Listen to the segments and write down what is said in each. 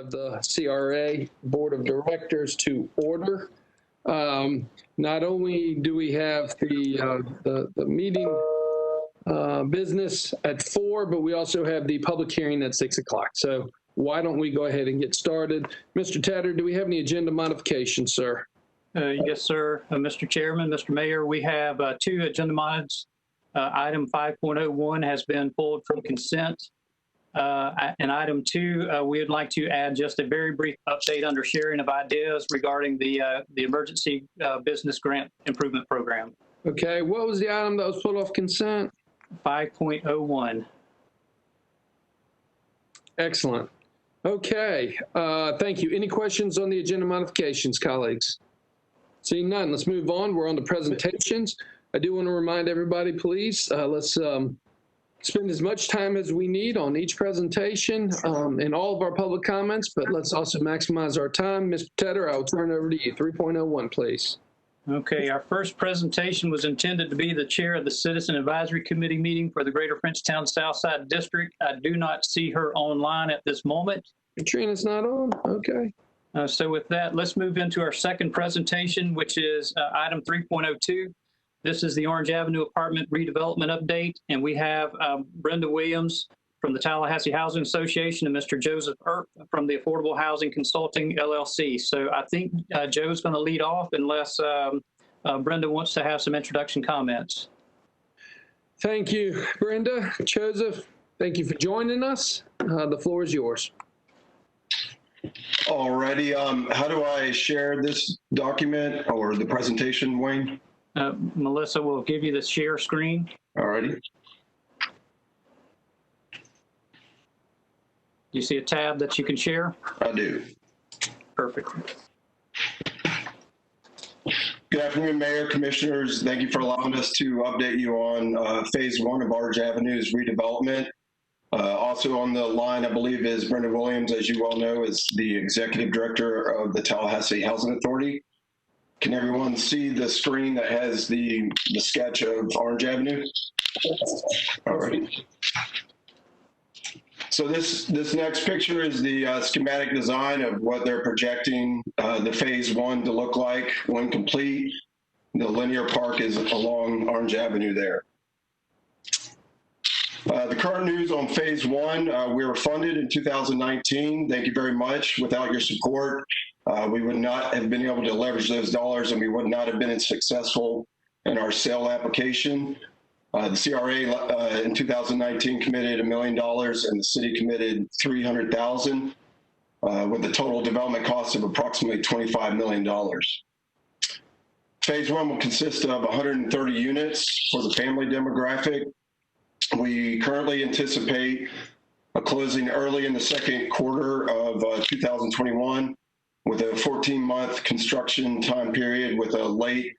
of the CRA Board of Directors to order. Not only do we have the meeting business at 4, but we also have the public hearing at 6 o'clock. So why don't we go ahead and get started? Mr. Tatter, do we have any agenda modifications, sir? Yes, sir. Mr. Chairman, Mr. Mayor, we have 2 agenda mods. Item 5.01 has been pulled from consent. And item 2, we would like to add just a very brief update under sharing of ideas regarding the emergency business grant improvement program. Okay, what was the item that was pulled off consent? 5.01. Excellent. Okay, thank you. Any questions on the agenda modifications, colleagues? Seeing none, let's move on. We're on the presentations. I do want to remind everybody, please, let's spend as much time as we need on each presentation and all of our public comments, but let's also maximize our time. Mr. Tedder, I'll turn it over to you. 3.01, please. Okay, our first presentation was intended to be the chair of the Citizen Advisory Committee meeting for the Greater Frenchtown Southside District. I do not see her online at this moment. Katrina's not on? Okay. So with that, let's move into our second presentation, which is item 3.02. This is the Orange Avenue Apartment Redevelopment Update, and we have Brenda Williams from the Tallahassee Housing Association and Mr. Joseph Earp from the Affordable Housing Consulting, LLC. So I think Joe's going to lead off unless Brenda wants to have some introduction comments. Thank you, Brenda. Joseph, thank you for joining us. The floor is yours. Alrighty, how do I share this document or the presentation, Wayne? Melissa will give you the share screen. Alrighty. You see a tab that you can share? I do. Perfect. Good afternoon, Mayor, Commissioners. Thank you for allowing us to update you on Phase 1 of Orange Avenue's redevelopment. Also on the line, I believe, is Brenda Williams, as you well know, is the Executive Director of the Tallahassee Housing Authority. Can everyone see the screen that has the sketch of Orange Avenue? All right. So this next picture is the schematic design of what they're projecting the Phase 1 to look like when complete. The linear park is along Orange Avenue there. The current news on Phase 1, we were funded in 2019. Thank you very much. Without your support, we would not have been able to leverage those dollars, and we would not have been as successful in our sale application. The CRA in 2019 committed $1 million, and the city committed $300,000, with a total development cost of approximately $25 million. Phase 1 will consist of 130 units for the family demographic. We currently anticipate a closing early in the second quarter of 2021 with a 14-month construction time period with a late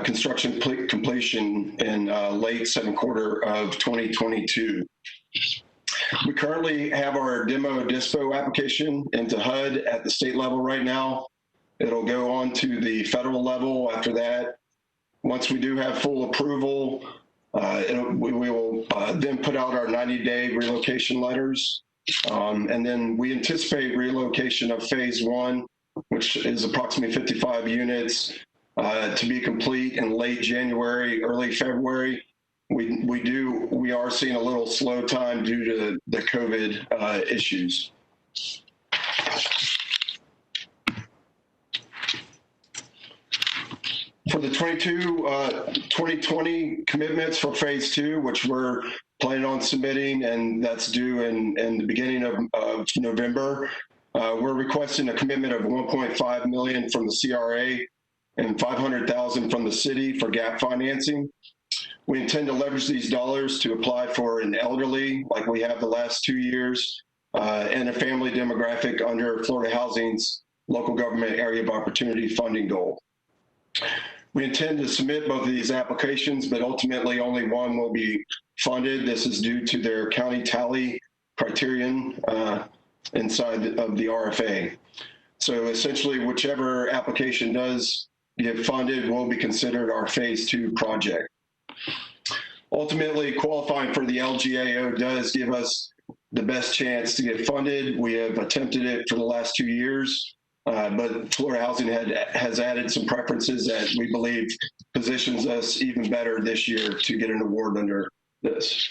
construction completion in late second quarter of 2022. We currently have our demo dispo application into HUD at the state level right now. It'll go on to the federal level after that. Once we do have full approval, we will then put out our 90-day relocation letters. And then we anticipate relocation of Phase 1, which is approximately 55 units, to be complete in late January, early February. We are seeing a little slow time due to the COVID issues. For the 2020 commitments for Phase 2, which we're planning on submitting, and that's due in the beginning of November, we're requesting a commitment of $1.5 million from the CRA and $500,000 from the city for gap financing. We intend to leverage these dollars to apply for an elderly, like we have the last 2 years, and a family demographic under Florida Housing's local government area of opportunity funding goal. We intend to submit both of these applications, but ultimately only one will be funded. This is due to their county tally criterion inside of the RFA. So essentially, whichever application does get funded will be considered our Phase 2 project. Ultimately, qualifying for the LGAO does give us the best chance to get funded. We have attempted it for the last 2 years, but Florida Housing has added some preferences that we believe positions us even better this year to get an award under this.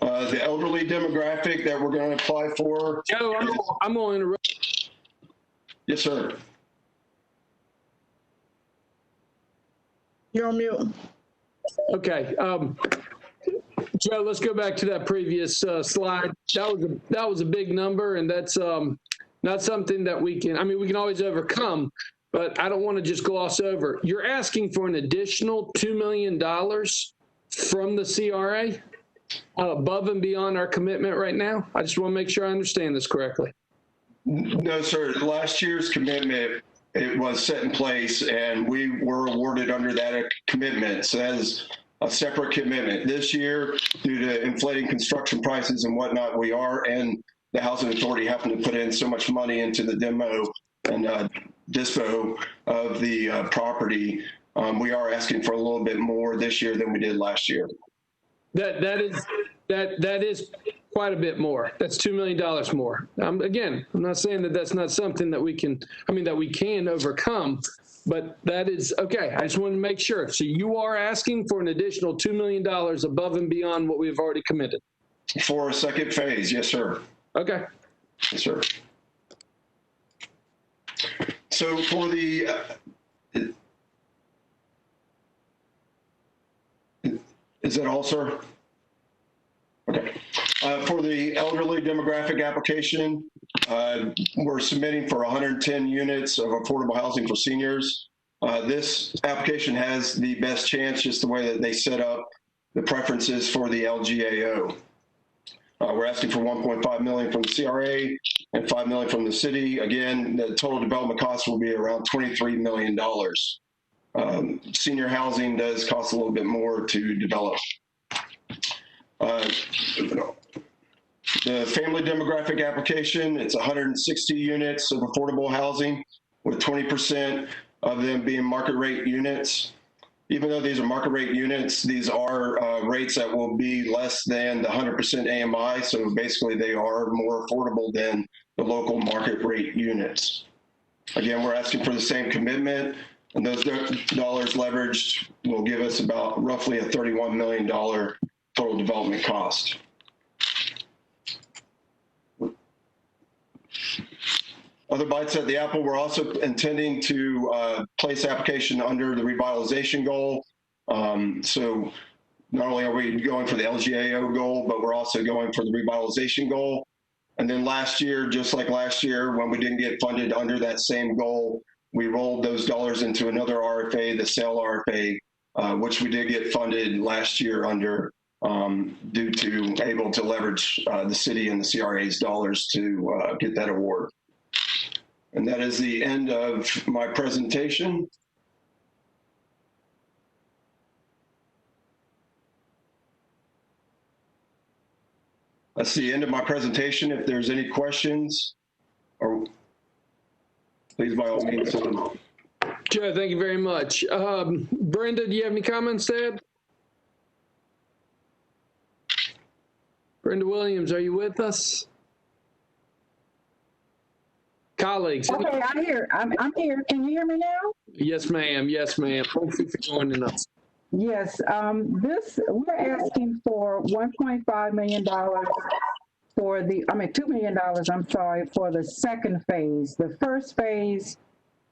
The elderly demographic that we're going to apply for. Joe, I'm going to interrupt. Yes, sir. You're on mute. Okay. Joe, let's go back to that previous slide. That was a big number, and that's not something that we can, I mean, we can always overcome, but I don't want to just gloss over. You're asking for an additional $2 million from the CRA above and beyond our commitment right now? I just want to make sure I understand this correctly. No, sir. Last year's commitment, it was set in place, and we were awarded under that commitment. So that is a separate commitment. This year, due to inflating construction prices and whatnot, we are, and the Housing Authority happened to put in so much money into the demo and dispo of the property. We are asking for a little bit more this year than we did last year. That is quite a bit more. That's $2 million more. Again, I'm not saying that that's not something that we can, that we can overcome, but that is, okay, I just want to make sure. So you are asking for an additional $2 million above and beyond what we've already committed? For a second phase, yes, sir. Okay. Yes, sir. So for the, is that all, sir? Okay. For the elderly demographic application, we're submitting for 110 units of affordable housing for seniors. This application has the best chance, just the way that they set up the preferences for the LGAO. We're asking for $1.5 million from the CRA and $5 million from the city. Again, the total development cost will be around $23 million. Senior housing does cost a little bit more to develop. The family demographic application, it's 160 units of affordable housing, with 20% of them being market rate units. Even though these are market rate units, these are rates that will be less than the 100% AMI. So basically they are more affordable than the local market rate units. Again, we're asking for the same commitment, and those dollars leveraged will give us about roughly a $31 million total development cost. Other bites at the apple, we're also intending to place application under the revitalization goal. So not only are we going for the LGAO goal, but we're also going for the revitalization goal. And then last year, just like last year, when we didn't get funded under that same goal, we rolled those dollars into another RFA, the sale RFA, which we did get funded last year under, due to able to leverage the city and the CRA's dollars to get that award. And that is the end of my presentation. That's the end of my presentation. If there's any questions, or please by all means. Joe, thank you very much. Brenda, do you have any comments to add? Brenda Williams, are you with us? Colleagues. Okay, I'm here. I'm here. Can you hear me now? Yes, ma'am. Yes, ma'am. Thank you for joining us. Yes. We're asking for $1.5 million for the, $2 million, I'm sorry, for the second phase. The first phase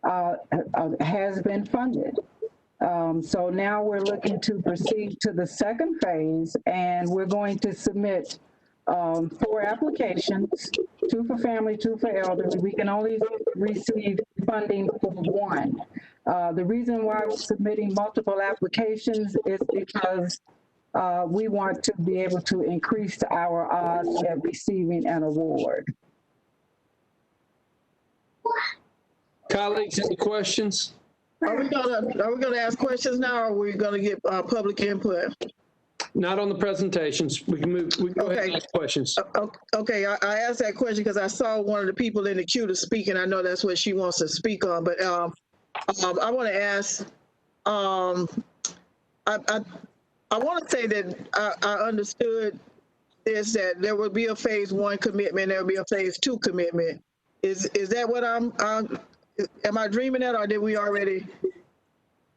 has been funded. So now we're looking to proceed to the second phase, and we're going to submit 4 applications, 2 for family, 2 for elderly. We can only receive funding for 1. The reason why we're submitting multiple applications is because we want to be able to increase our odds at receiving an award. Colleagues, any questions? Are we gonna ask questions now, or are we gonna get public input? Not on the presentations. We can move. We can go ahead and ask questions. Okay, I asked that question because I saw one of the people in the queue to speak, and I know that's what she wants to speak on. But I want to ask. I want to say that I understood is that there will be a phase 1 commitment, there will be a phase 2 commitment. Is that what am I dreaming that, or did we already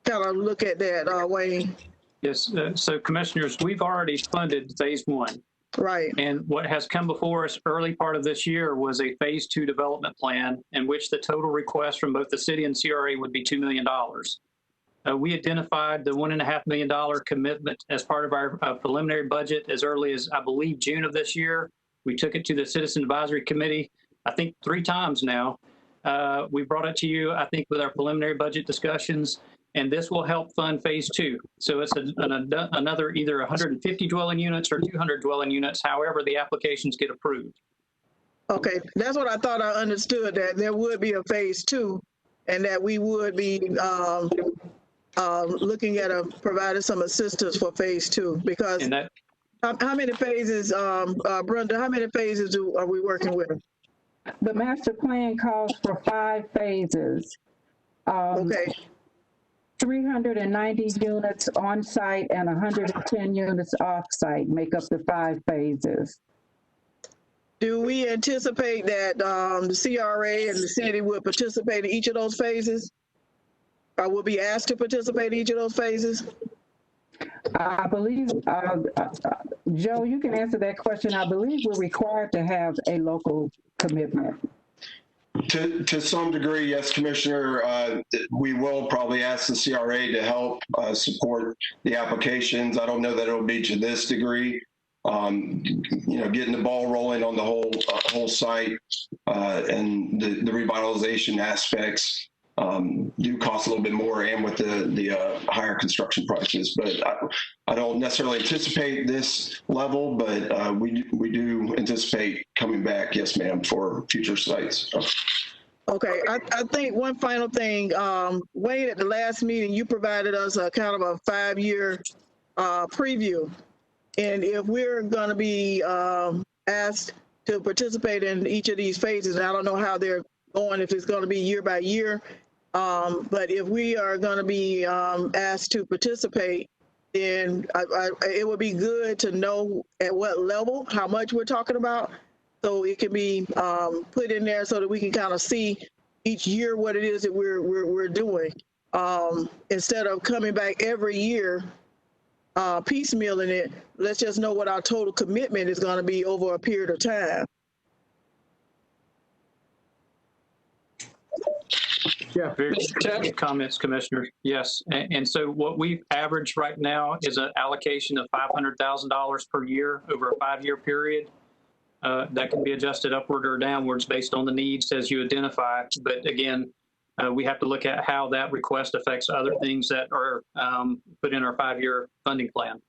kind of look at that, Wayne? Yes, so commissioners, we've already funded phase 1. Right. And what has come before us early part of this year was a phase 2 development plan in which the total request from both the city and CRA would be $2 million. We identified the $1.5 million commitment as part of our preliminary budget as early as, I believe, June of this year. We took it to the Citizen Advisory Committee, I think 3 times now. We brought it to you, I think, with our preliminary budget discussions, and this will help fund phase 2. So it's another either 150 dwelling units or 200 dwelling units, however the applications get approved. Okay, that's what I thought I understood, that there would be a phase 2 and that we would be looking at providing some assistance for phase 2, because And that, how many phases, Brenda, how many phases are we working with? The master plan calls for 5 phases. Okay. 390 units on site and 110 units off site make up the 5 phases. Do we anticipate that the CRA and the city will participate in each of those phases? Or will be asked to participate in each of those phases? I believe, Joe, you can answer that question. I believe we're required to have a local commitment. To some degree, yes, Commissioner. We will probably ask the CRA to help support the applications. I don't know that it'll be to this degree. Getting the ball rolling on the whole site and the revitalization aspects do cost a little bit more, and with the higher construction prices. But I don't necessarily anticipate this level, but we do anticipate coming back, yes, ma'am, for future sites. Okay, I think one final thing, Wayne, at the last meeting, you provided us a kind of a 5-year preview. And if we're going to be asked to participate in each of these phases, and I don't know how they're going, if it's going to be year by year, but if we are going to be asked to participate, then it would be good to know at what level, how much we're talking about, so it can be put in there so that we can kind of see each year what it is that we're doing, instead of coming back every year piecemealing it. Let's just know what our total commitment is going to be over a period of time. Yeah. very good comments, Commissioner. Yes, and so what we've averaged right now is an allocation of $500,000 per year over a 5-year period. That can be adjusted upward or downwards based on the needs as you identify. But again, we have to look at how that request affects other things that are put in our 5-year funding plan.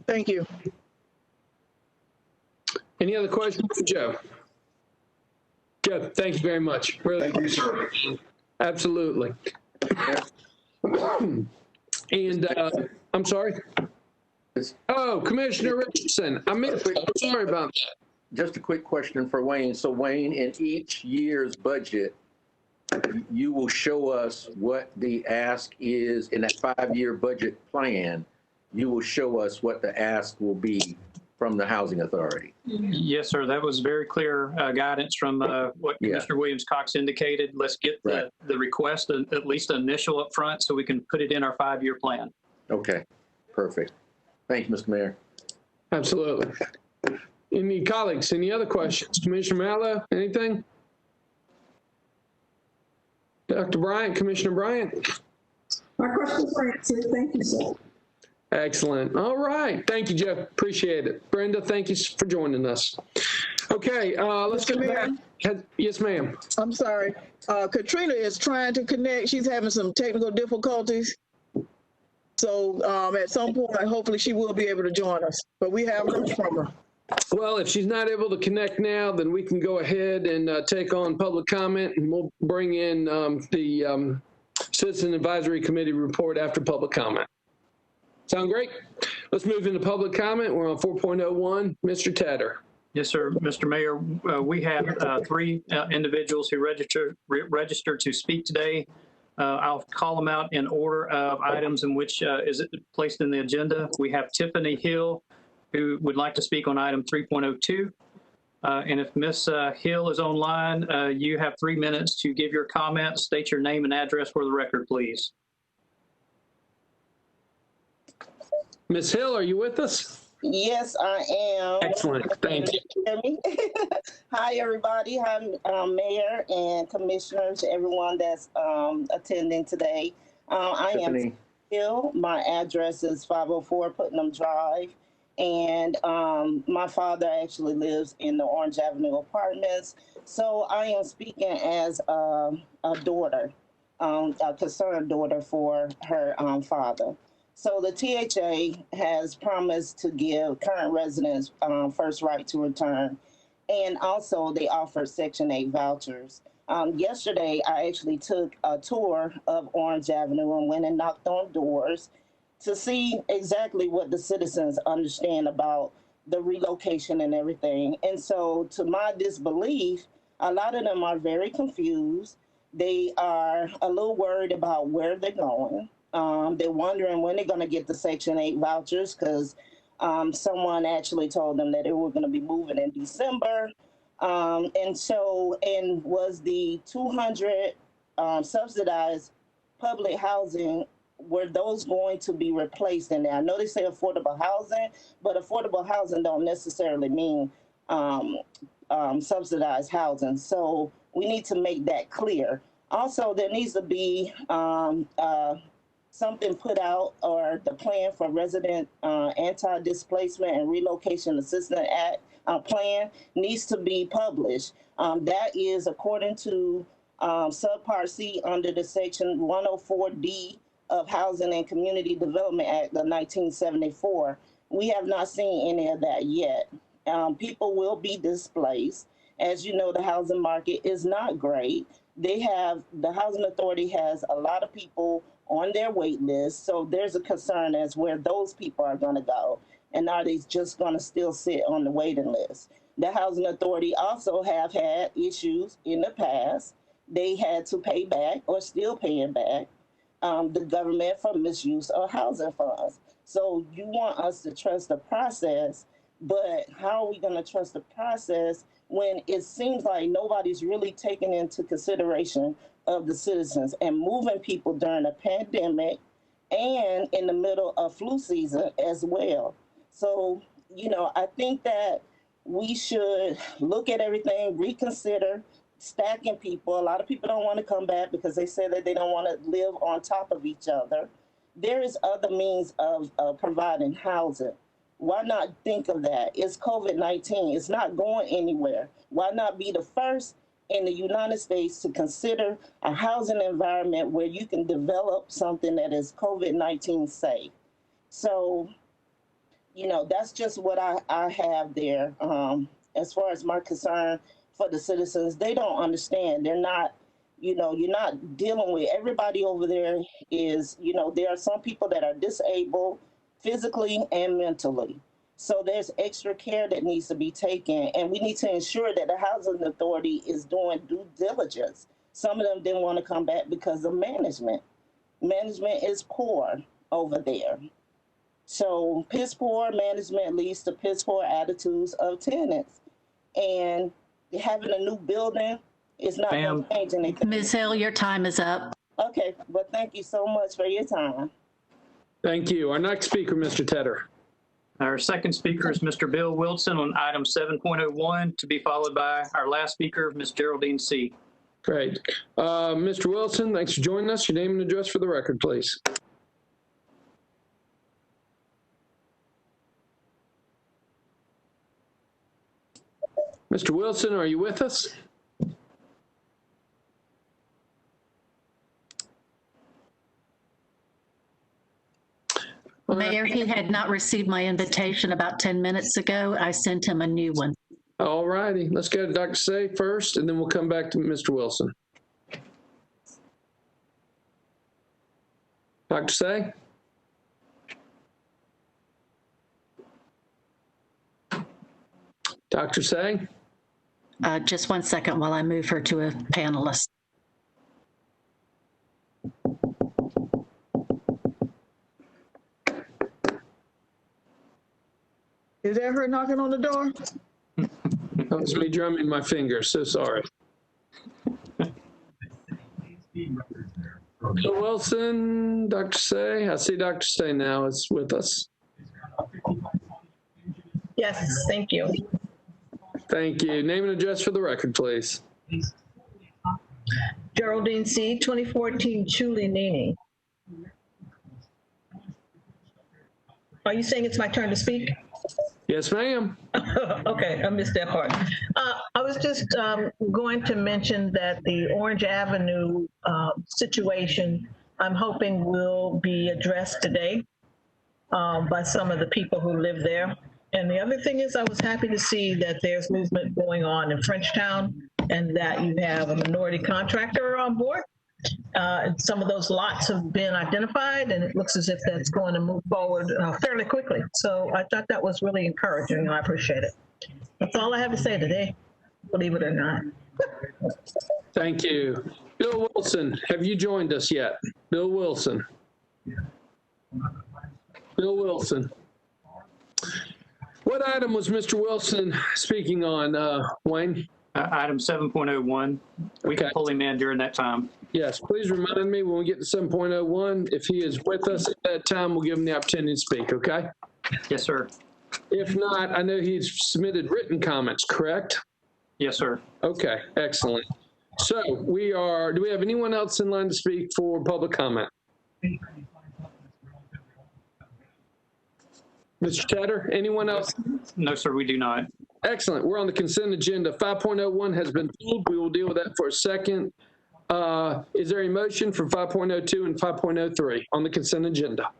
Thank you. Any other questions for Joe? Good. Thank you very much. Really. Thank you, sir. Absolutely. And I'm sorry. Oh, Commissioner Richardson, I missed it. I'm sorry about that. Just a quick question for Wayne. So Wayne, in each year's budget, you will show us what the ask is in that 5-year budget plan. You will show us what the ask will be from the Housing Authority. Yes, sir. That was very clear guidance from what Commissioner Williams-Cox indicated. Let's get the request, at least initial up front, so we can put it in our 5-year plan. Okay, perfect. Thank you, Mr. Mayor. Absolutely. Any colleagues, any other questions? Commissioner Mallow, anything? Dr. Bryant, Commissioner Bryant? My questions are answered. Thank you, sir. Excellent. All right. Thank you, Jeff. Appreciate it. Brenda, thank you for joining us. Okay, let's get back. Yes, ma'am. I'm sorry. Katrina is trying to connect. She's having some technical difficulties. So at some point, hopefully she will be able to join us, but we have heard from her. Well, if she's not able to connect now, then we can go ahead and take on public comment, and we'll bring in the Citizen Advisory Committee report after public comment. Sound great? Let's move into public comment. We're on 4.01. Mr. Tedder. Yes, sir. Mr. Mayor, we have 3 individuals who registered to speak today. I'll call them out in order of items in which is it placed in the agenda. We have Tiffany Hill, who would like to speak on item 3.02. And if Ms. Hill is online, you have 3 minutes to give your comment. State your name and address for the record, please. Ms. Hill, are you with us? Yes, I am. Excellent. Thank you. Hear me? Hi, everybody. Hi, Mayor and Commissioners, everyone that's attending today. I am Hill. My address is 504 Putnam Drive. And my father actually lives in the Orange Avenue apartments. So I am speaking as a daughter, a concerned daughter for her father. So the THA has promised to give current residents first right to return. And also they offer Section 8 vouchers. Yesterday, I actually took a tour of Orange Avenue and went and knocked on doors to see exactly what the citizens understand about the relocation and everything. And so to my disbelief, a lot of them are very confused. They are a little worried about where they're going. They're wondering when they're going to get the Section 8 vouchers because someone actually told them that they were going to be moving in December. And was the 200 subsidized public housing, were those going to be replaced in there? I know they say affordable housing, but affordable housing don't necessarily mean subsidized housing. So we need to make that clear. Also, there needs to be something put out, or the plan for resident anti-displacement and relocation assistance act plan needs to be published. That is according to subpart C under the section 104D of Housing and Community Development Act of 1974. We have not seen any of that yet. People will be displaced. As you know, the housing market is not great. The Housing Authority has a lot of people on their wait list, so there's a concern as where those people are going to go, and are they just going to still sit on the waiting list? The Housing Authority also have had issues in the past. They had to pay back, or still paying back, the government for misuse of housing funds. So you want us to trust the process, but how are we going to trust the process when it seems like nobody's really taking into consideration of the citizens and moving people during a pandemic and in the middle of flu season as well? So, I think that we should look at everything, reconsider stacking people. A lot of people don't want to come back because they say that they don't want to live on top of each other. There is other means of providing housing. Why not think of that? It's COVID-19. It's not going anywhere. Why not be the first in the United States to consider a housing environment where you can develop something that is COVID-19 safe? So, that's just what I have there. As far as my concern for the citizens, they don't understand. They're not, you're not dealing with everybody over there is, there are some people that are disabled physically and mentally. So there's extra care that needs to be taken, and we need to ensure that the Housing Authority is doing due diligence. Some of them didn't want to come back because of management. Management is poor over there. So piss poor management leads to piss poor attitudes of tenants. And having a new building is not going to change anything. Ms. Hill, your time is up. Okay, well, thank you so much for your time. Thank you. Our next speaker, Mr. Tedder. Our second speaker is Mr. Bill Wilson on item 7.01, to be followed by our last speaker, Ms. Geraldine C. Great. Mr. Wilson, thanks for joining us. Your name and address for the record, please. Mr. Wilson, are you with us? Mayor, he had not received my invitation about 10 minutes ago. I sent him a new one. All righty. Let's go to Dr. Say first, and then we'll come back to Mr. Wilson. Dr. Say? Dr. Say? Just 1 second while I move her to a panelist. Is that her knocking on the door? That was me drumming my fingers. So sorry. Bill Wilson, Dr. Say. I see Dr. Say now is with us. Yes, thank you. Thank you. Name and address for the record, please. Geraldine C., 2014 Chulinini. Are you saying it's my turn to speak? Yes, ma'am. Okay, I missed that part. I was just going to mention that the Orange Avenue situation, I'm hoping will be addressed today by some of the people who live there. And the other thing is I was happy to see that there's movement going on in Frenchtown and that you have a minority contractor on board. Some of those lots have been identified and it looks as if that's going to move forward fairly quickly. So I thought that was really encouraging and I appreciate it. That's all I have to say today, believe it or not. Thank you. Bill Wilson, have you joined us yet? Bill Wilson. Bill Wilson. What item was Mr. Wilson speaking on, Wayne? Item 7.01. We can pull him in during that time. Yes, please remind me when we get to 7.01. If he is with us at that time, we'll give him the opportunity to speak, okay? Yes, sir. If not, I know he's submitted written comments, correct? Yes, sir. Okay, excellent. So do we have anyone else in line to speak for public comment? Mr. Tedder, anyone else? No, sir, we do not. Excellent. We're on the consent agenda. 5.01 has been pulled. We will deal with that for a second. Is there a motion for 5.02 and 5.03 on the consent agenda?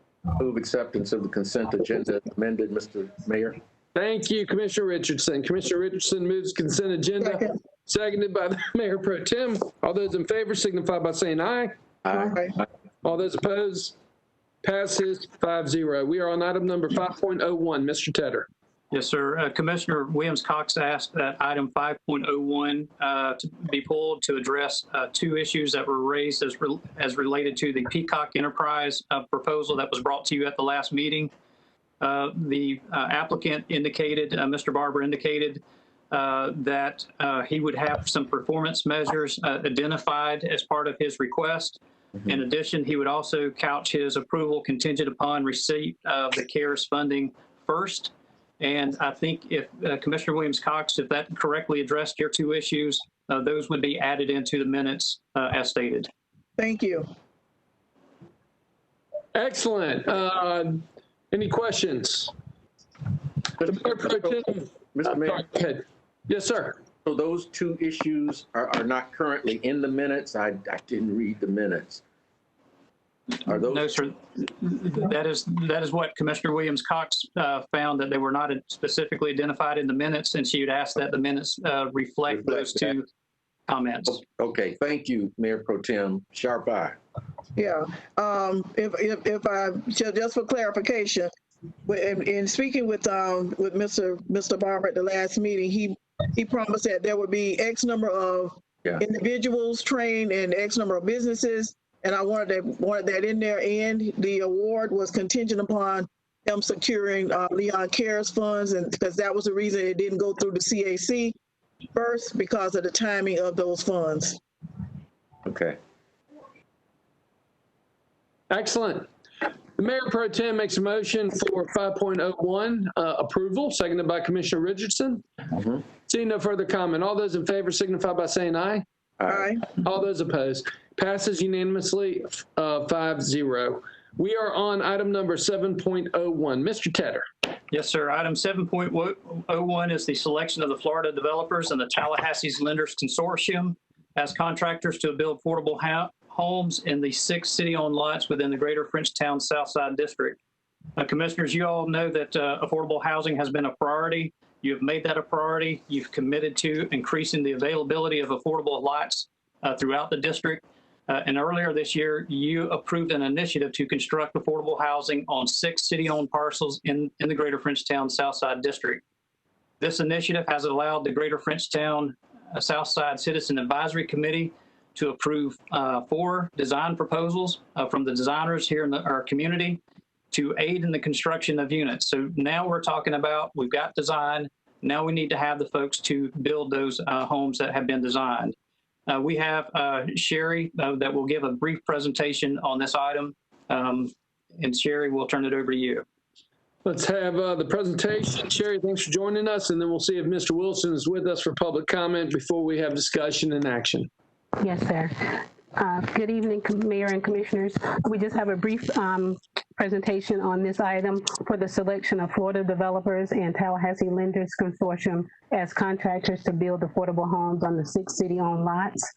Move acceptance of the consent agenda amended, Mr. Mayor. Thank you, Commissioner Richardson. Commissioner Richardson moves consent agenda, seconded by the Mayor Pro Tem. All those in favor signify by saying aye. Aye. All those opposed? Passes 5-0. We are on item number 5.01. Mr. Tedder. Yes, sir. Commissioner Williams-Cox asked that item 5.01 to be pulled to address two issues that were raised as related to the Peacock Enterprise proposal that was brought to you at the last meeting. The applicant indicated, Mr. Barber indicated that he would have some performance measures identified as part of his request. Mm-hmm. In addition, he would also couch his approval contingent upon receipt of the CARES funding first. And I think if Commissioner Williams-Cox, if that correctly addressed your two issues, those would be added into the minutes as stated. Thank you. Excellent. Any questions? Mr. Mayor. Yes, sir. So those two issues are not currently in the minutes. I didn't read the minutes. Are those? No, sir. That is what Commissioner Williams-Cox found, that they were not specifically identified in the minutes, and she would ask that the minutes reflect those two comments. Okay, thank you, Mayor Pro Tem. Sharp eye. Yeah. If I just for clarification, in speaking with Mr. Barber at the last meeting, he promised that there would be X number of individuals trained and X number of businesses. And I wanted that in there, and the award was contingent upon them securing Leon CARES funds, and because that was the reason it didn't go through the CAC first, because of the timing of those funds. Okay. Excellent. The Mayor Pro Tem makes a motion for 5.01 approval, seconded by Commissioner Richardson. Mm-hmm. Seeing no further comment, all those in favor signify by saying aye. Aye. All those opposed. Passes unanimously 5-0. We are on item number 7.01. Mr. Tedder. Yes, sir. Item 7.01 is the selection of the Florida developers and the Tallahassee's Lenders Consortium as contractors to build affordable homes in the 6 city-owned lots within the Greater Frenchtown Southside District. Commissioners, you all know that affordable housing has been a priority. You have made that a priority. You've committed to increasing the availability of affordable lots throughout the district. And earlier this year, you approved an initiative to construct affordable housing on 6 city-owned parcels in the Greater Frenchtown Southside District. This initiative has allowed the Greater Frenchtown Southside Citizen Advisory Committee to approve 4 design proposals from the designers here in our community to aid in the construction of units. So now we're talking about, we've got design. Now we need to have the folks to build those homes that have been designed. We have Sherry that will give a brief presentation on this item. And Sherry, we'll turn it over to you. Let's have the presentation. Sherry, thanks for joining us, and then we'll see if Mr. Wilson is with us for public comment before we have discussion and action. Yes, sir. Good evening, Mayor and Commissioners. We just have a brief presentation on this item for the selection of Florida Developers and Tallahassee Lenders Consortium as contractors to build affordable homes on the 6 city-owned lots.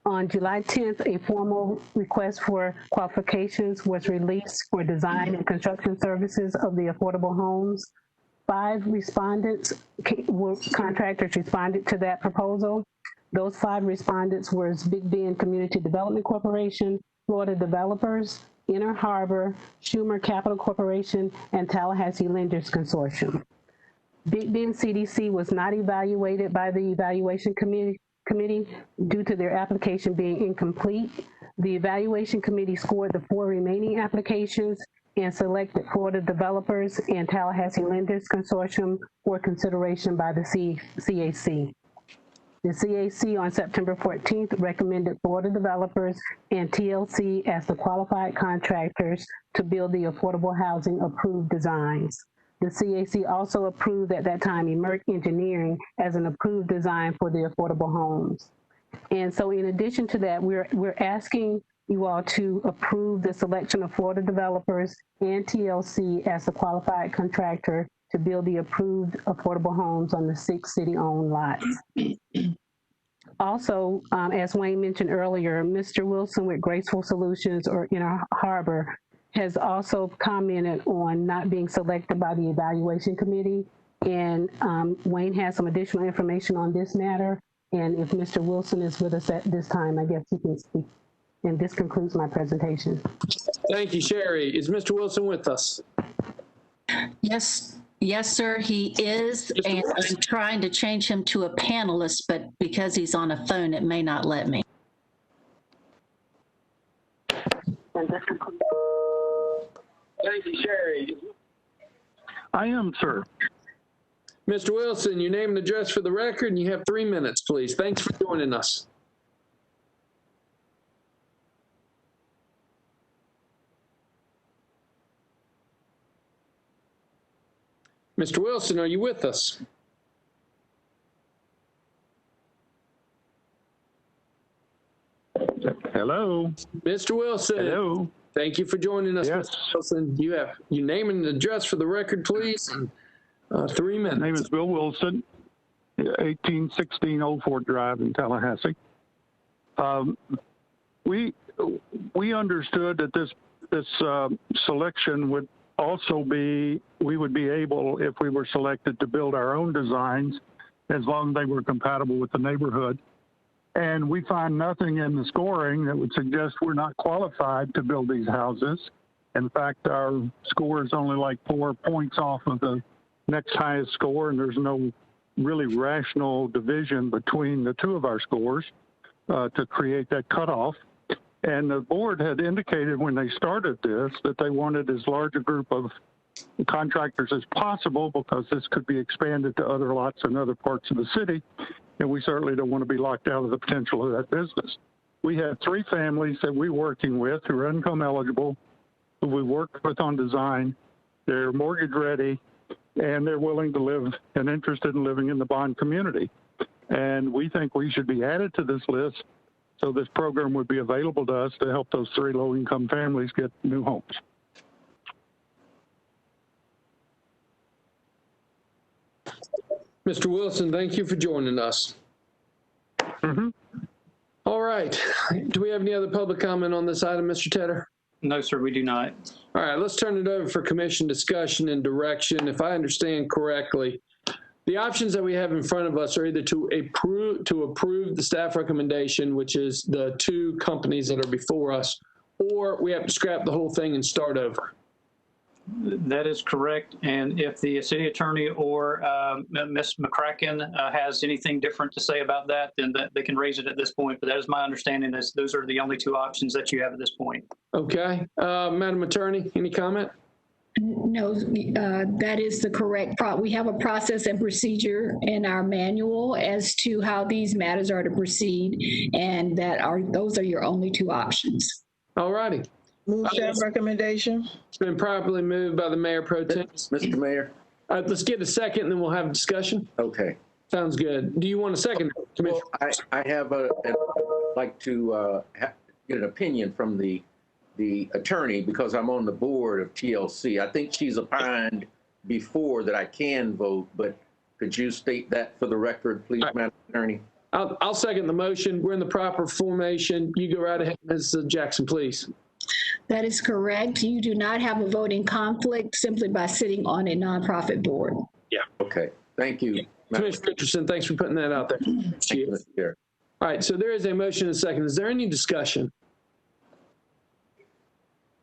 On July 10th, a formal request for qualifications was released for design and construction services of the affordable homes. 5 contractors responded to that proposal. Those 5 respondents were Big Bend Community Development Corporation, Florida Developers, Inner Harbor, Schumer Capital Corporation, and Tallahassee Lenders Consortium. Big Bend CDC was not evaluated by the evaluation committee due to their application being incomplete. The evaluation committee scored the 4 remaining applications and selected Florida Developers and Tallahassee Lenders Consortium for consideration by the CAC. The CAC on September 14th recommended Florida Developers and TLC as the qualified contractors to build the affordable housing approved designs. The CAC also approved at that time Emerc Engineering as an approved design for the affordable homes. And so in addition to that, we're asking you all to approve the selection of Florida Developers and TLC as the qualified contractor to build the approved affordable homes on the 6 city-owned lots. Also, as Wayne mentioned earlier, Mr. Wilson with Graceful Solutions or Inner Harbor has also commented on not being selected by the evaluation committee. And Wayne has some additional information on this matter. And if Mr. Wilson is with us at this time, I guess he can speak. And this concludes my presentation. Thank you, Sherry. Is Mr. Wilson with us? Yes, sir, he is, and I'm trying to change him to a panelist, but because he's on a phone, it may not let me. Thank you, Sherry. I am, sir. Mr. Wilson, your name and address for the record, and you have 3 minutes, please. Thanks for joining us. Mr. Wilson, are you with us? Hello. Mr. Wilson. Hello. Thank you for joining us, Yes. Mr. Wilson. You have your name and address for the record, please, and 3 minutes. My name is Bill Wilson, 1816 Old Fort Drive in Tallahassee. We understood that this selection would also be, we would be able, if we were selected, to build our own designs as long as they were compatible with the neighborhood. And we find nothing in the scoring that would suggest we're not qualified to build these houses. In fact, our score is only like 4 points off of the next highest score, and there's no really rational division between the 2 of our scores to create that cutoff. And the board had indicated when they started this that they wanted as large a group of contractors as possible because this could be expanded to other lots in other parts of the city. And we certainly don't want to be locked out of the potential of that business. We have 3 families that we're working with who are income eligible, who we work with on design. They're mortgage ready, and they're willing to live and interested in living in the bond community. And we think we should be added to this list so this program would be available to us to help those 3 low-income families get new homes. Mr. Wilson, thank you for joining us. All right. Do we have any other public comment on this item, Mr. Tedder? No, sir, we do not. All right, let's turn it over for commission discussion and direction. If I understand correctly, the options that we have in front of us are either to approve the staff recommendation, which is the 2 companies that are before us, or we have to scrap the whole thing and start over. That is correct. And if the city attorney or Ms. McCracken has anything different to say about that, then they can raise it at this point. But that is my understanding is those are the only 2 options that you have at this point. Okay. Madam Attorney, any comment? No, that is the correct we have a process and procedure in our manual as to how these matters are to proceed, and those are your only two options. All righty. Move staff recommendation. It's been properly moved by the Mayor Pro Tem. Mr. Mayor? Let's get a second and then we'll have a discussion. Okay. Sounds good. Do you want a second, Commissioner? Well, I have like to get an opinion from the attorney because I'm on the board of TLC. I think she's opined before that I can vote, but could you state that for the record, please, Madam Attorney? I'll second the motion. We're in the proper formation. You go right ahead, Ms. Jackson, please. That is correct. You do not have a voting conflict simply by sitting on a nonprofit board. Yeah. Okay. Thank you. Commissioner Richardson, thanks for putting that out there. Thank you, Mr. Chair. All right, so there is a motion and a second. Is there any discussion?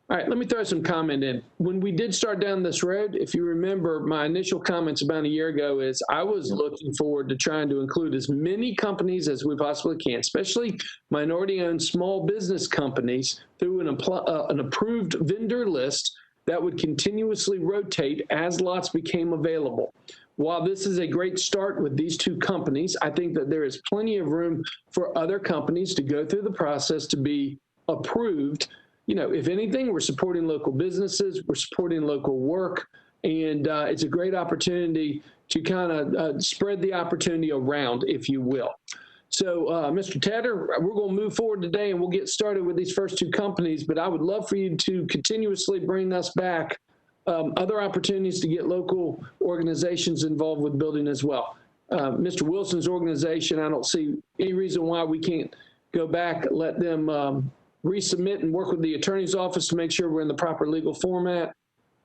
All right, let me throw some comment in. When we did start down this road, if you remember, my initial comments about a year ago is I was looking forward to trying to include as many companies as we possibly can, especially minority-owned small business companies, through an approved vendor list that would continuously rotate as lots became available. While this is a great start with these two companies, I think that there is plenty of room for other companies to go through the process to be approved. You know, if anything, we're supporting local businesses, we're supporting local work, and it's a great opportunity to kind of spread the opportunity around, if you will. So, Mr. Tedder, we're going to move forward today, and we'll get started with these first two companies, but I would love for you to continuously bring us back other opportunities to get local organizations involved with building as well. Mr. Wilson's organization, I don't see any reason why we can't go back, let them resubmit and work with the attorney's office to make sure we're in the proper legal format.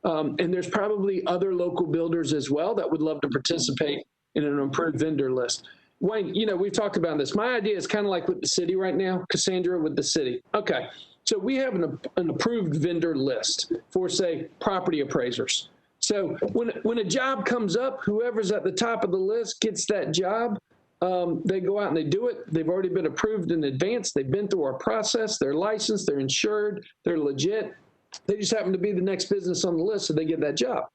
And there's probably other local builders as well that would love to participate in an approved vendor list. Wayne, you know, we've talked about this. My idea is kind of like with the city right now, Cassandra, with the city. Okay, so we have an approved vendor list for, say, property appraisers. So when a job comes up, whoever's at the top of the list gets that job. They go out and they do it. They've already been approved in advance. They've been through our process. They're licensed. They're insured. They're legit. They just happen to be the next business on the list, so they get that job.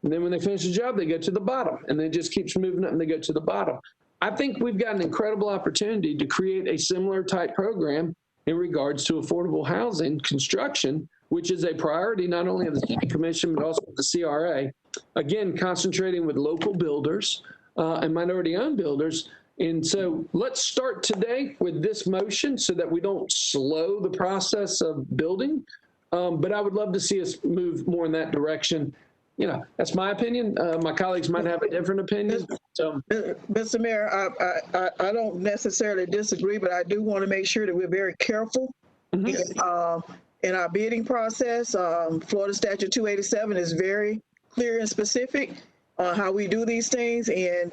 And then when they finish the job, they go to the bottom, and then it just keeps moving up, and they go to the bottom. I think we've got an incredible opportunity to create a similar type program in regards to affordable housing construction, which is a priority not only of the City Commission, but also of the CRA. Again, concentrating with local builders and minority-owned builders. And so let's start today with this motion so that we don't slow the process of building. But I would love to see us move more in that direction. You know, that's my opinion. My colleagues might have a different opinion. So, Mr. Mayor, I don't necessarily disagree, but I do want to make sure that we're very careful in our bidding process. Florida Statute 287 is very clear and specific on how we do these things. And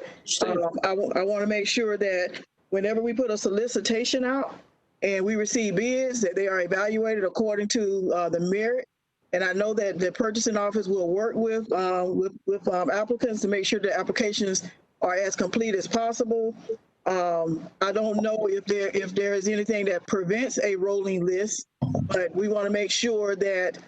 I want to make sure that whenever we put a solicitation out and we receive bids, that they are evaluated according to the merit. And I know that the purchasing office will work with applicants to make sure the applications are as complete as possible. I don't know if there is anything that prevents a rolling list, but we want to make sure that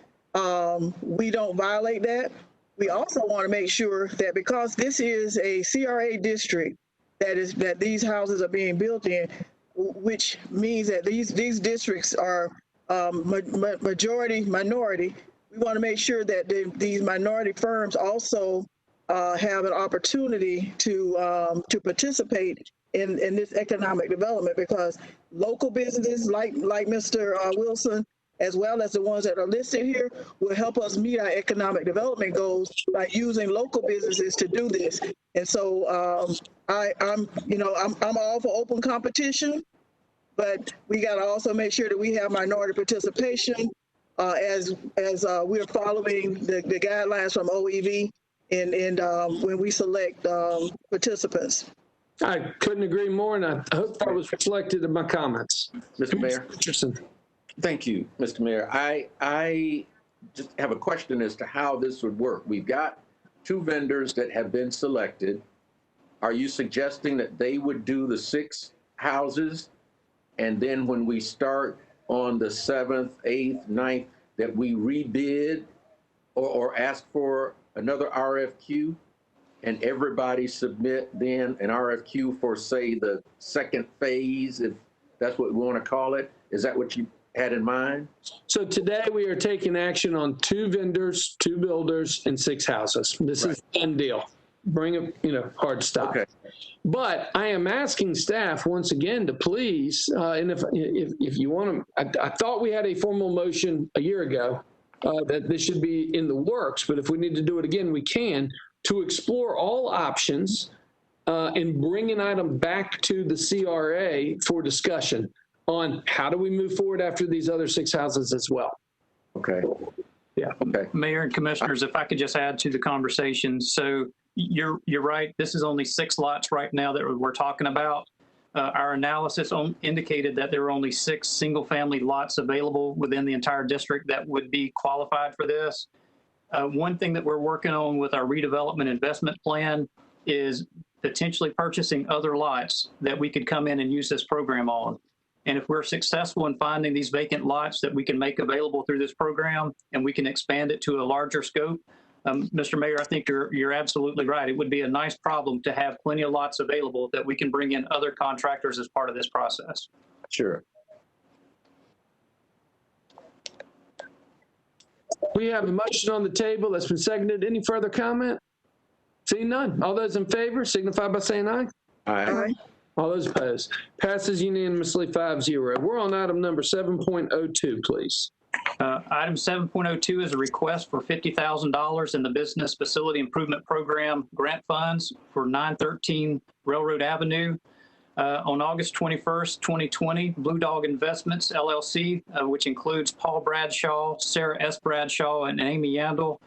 we don't violate that. We also want to make sure that because this is a CRA district that these houses are being built in, which means that these districts are minority. We want to make sure that these minority firms also have an opportunity to participate in this economic development, because local businesses like Mr. Wilson, as well as the ones that are listed here, will help us meet our economic development goals by using local businesses to do this. And so I'm all for open competition, but we got to also make sure that we have minority participation as we're following the guidelines from OEV and when we select participants. I couldn't agree more, and I hope that was reflected in my comments. Mr. Mayor. Richardson. Thank you, Mr. Mayor. I just have a question as to how this would work. We've got two vendors that have been selected. Are you suggesting that they would do the 6 houses, and then when we start on the 7th, 8th, 9th, that we rebid or ask for another RFQ and everybody submit then an RFQ for, say, the second phase, if that's what we want to call it? Is that what you had in mind? So today we are taking action on 2 vendors, 2 builders, and 6 houses. This is a done deal. Bring a, hard stop. Okay. But I am asking staff once again to please, and if you want to, I thought we had a formal motion a year ago that this should be in the works, but if we need to do it again, we can, to explore all options and bring an item back to the CRA for discussion on how do we move forward after these other 6 houses as well. Okay. Yeah. Okay. Mayor and commissioners, if I could just add to the conversation. So you're right. This is only 6 lots right now that we're talking about. Our analysis indicated that there were only 6 single-family lots available within the entire district that would be qualified for this. One thing that we're working on with our redevelopment investment plan is potentially purchasing other lots that we could come in and use this program on. And if we're successful in finding these vacant lots that we can make available through this program and we can expand it to a larger scope, Mr. Mayor, I think you're absolutely right. It would be a nice problem to have plenty of lots available that we can bring in other contractors as part of this process. Sure. We have a motion on the table that's been seconded. Any further comment? Seeing none. All those in favor signify by saying aye. Aye. All those opposed. Passes unanimously 5-0. We're on item number 7.02, please. Item 7.02 is a request for $50,000 in the Business Facility Improvement Program grant funds for 913 Railroad Avenue. On August 21st, 2020, Blue Dog Investments, LLC, which includes Paul Bradshaw, Sarah S. Bradshaw, and Amy Yandel,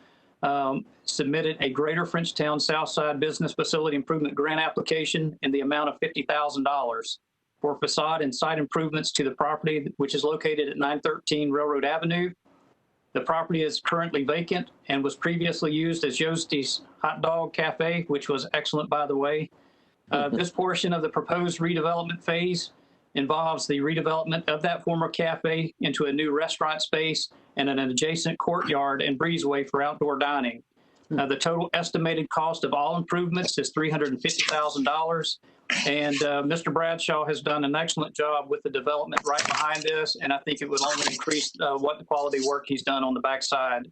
submitted a Greater Frenchtown Southside Business Facility Improvement Grant application in the amount of $50,000 for facade and site improvements to the property, which is located at 913 Railroad Avenue. The property is currently vacant and was previously used as Yosti's Hot Dog Cafe, which was excellent, by the way. This portion of the proposed redevelopment phase involves the redevelopment of that former cafe into a new restaurant space and an adjacent courtyard and breezeway for outdoor dining. The total estimated cost of all improvements is $350,000. And Mr. Bradshaw has done an excellent job with the development right behind this. And I think it would only increase what the quality work he's done on the backside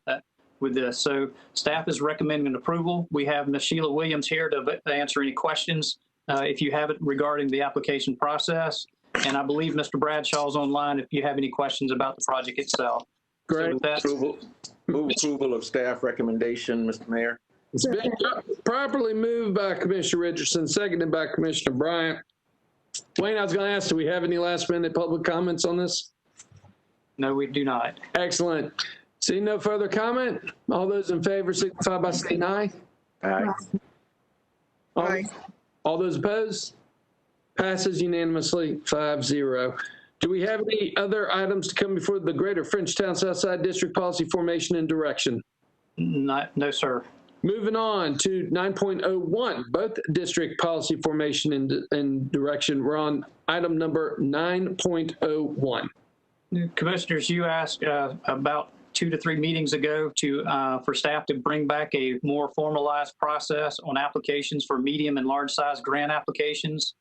with this. So staff is recommending approval. We have Ms. Sheila Williams here to answer any questions if you have it regarding the application process. And I believe Mr. Bradshaw's online if you have any questions about the project itself. Great. So Move approval of staff recommendation, Mr. Mayor. It's been properly moved by Commissioner Richardson, seconded by Commissioner Bryant. Wayne, I was going to ask, do we have any last-minute public comments on this? No, we do not. Excellent. Seeing no further comment, all those in favor signify by saying aye. Aye. Aye. All those opposed? Passes unanimously 5-0. Do we have any other items to come before the Greater Frenchtown Southside District Policy Formation and Direction? No, sir. Moving on to 9.01, both district policy formation and direction. We're on item number 9.01. Commissioners, you asked about 2 to 3 meetings ago for staff to bring back a more formalized process on applications for medium and large size grant applications.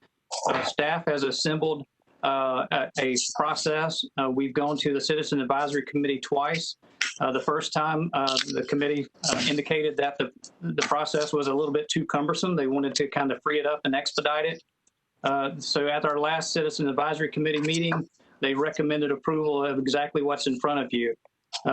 Staff has assembled a process. We've gone to the Citizen Advisory Committee twice. The first time, the committee indicated that the process was a little bit too cumbersome. They wanted to kind of free it up and expedite it. So at our last Citizen Advisory Committee meeting, they recommended approval of exactly what's in front of you.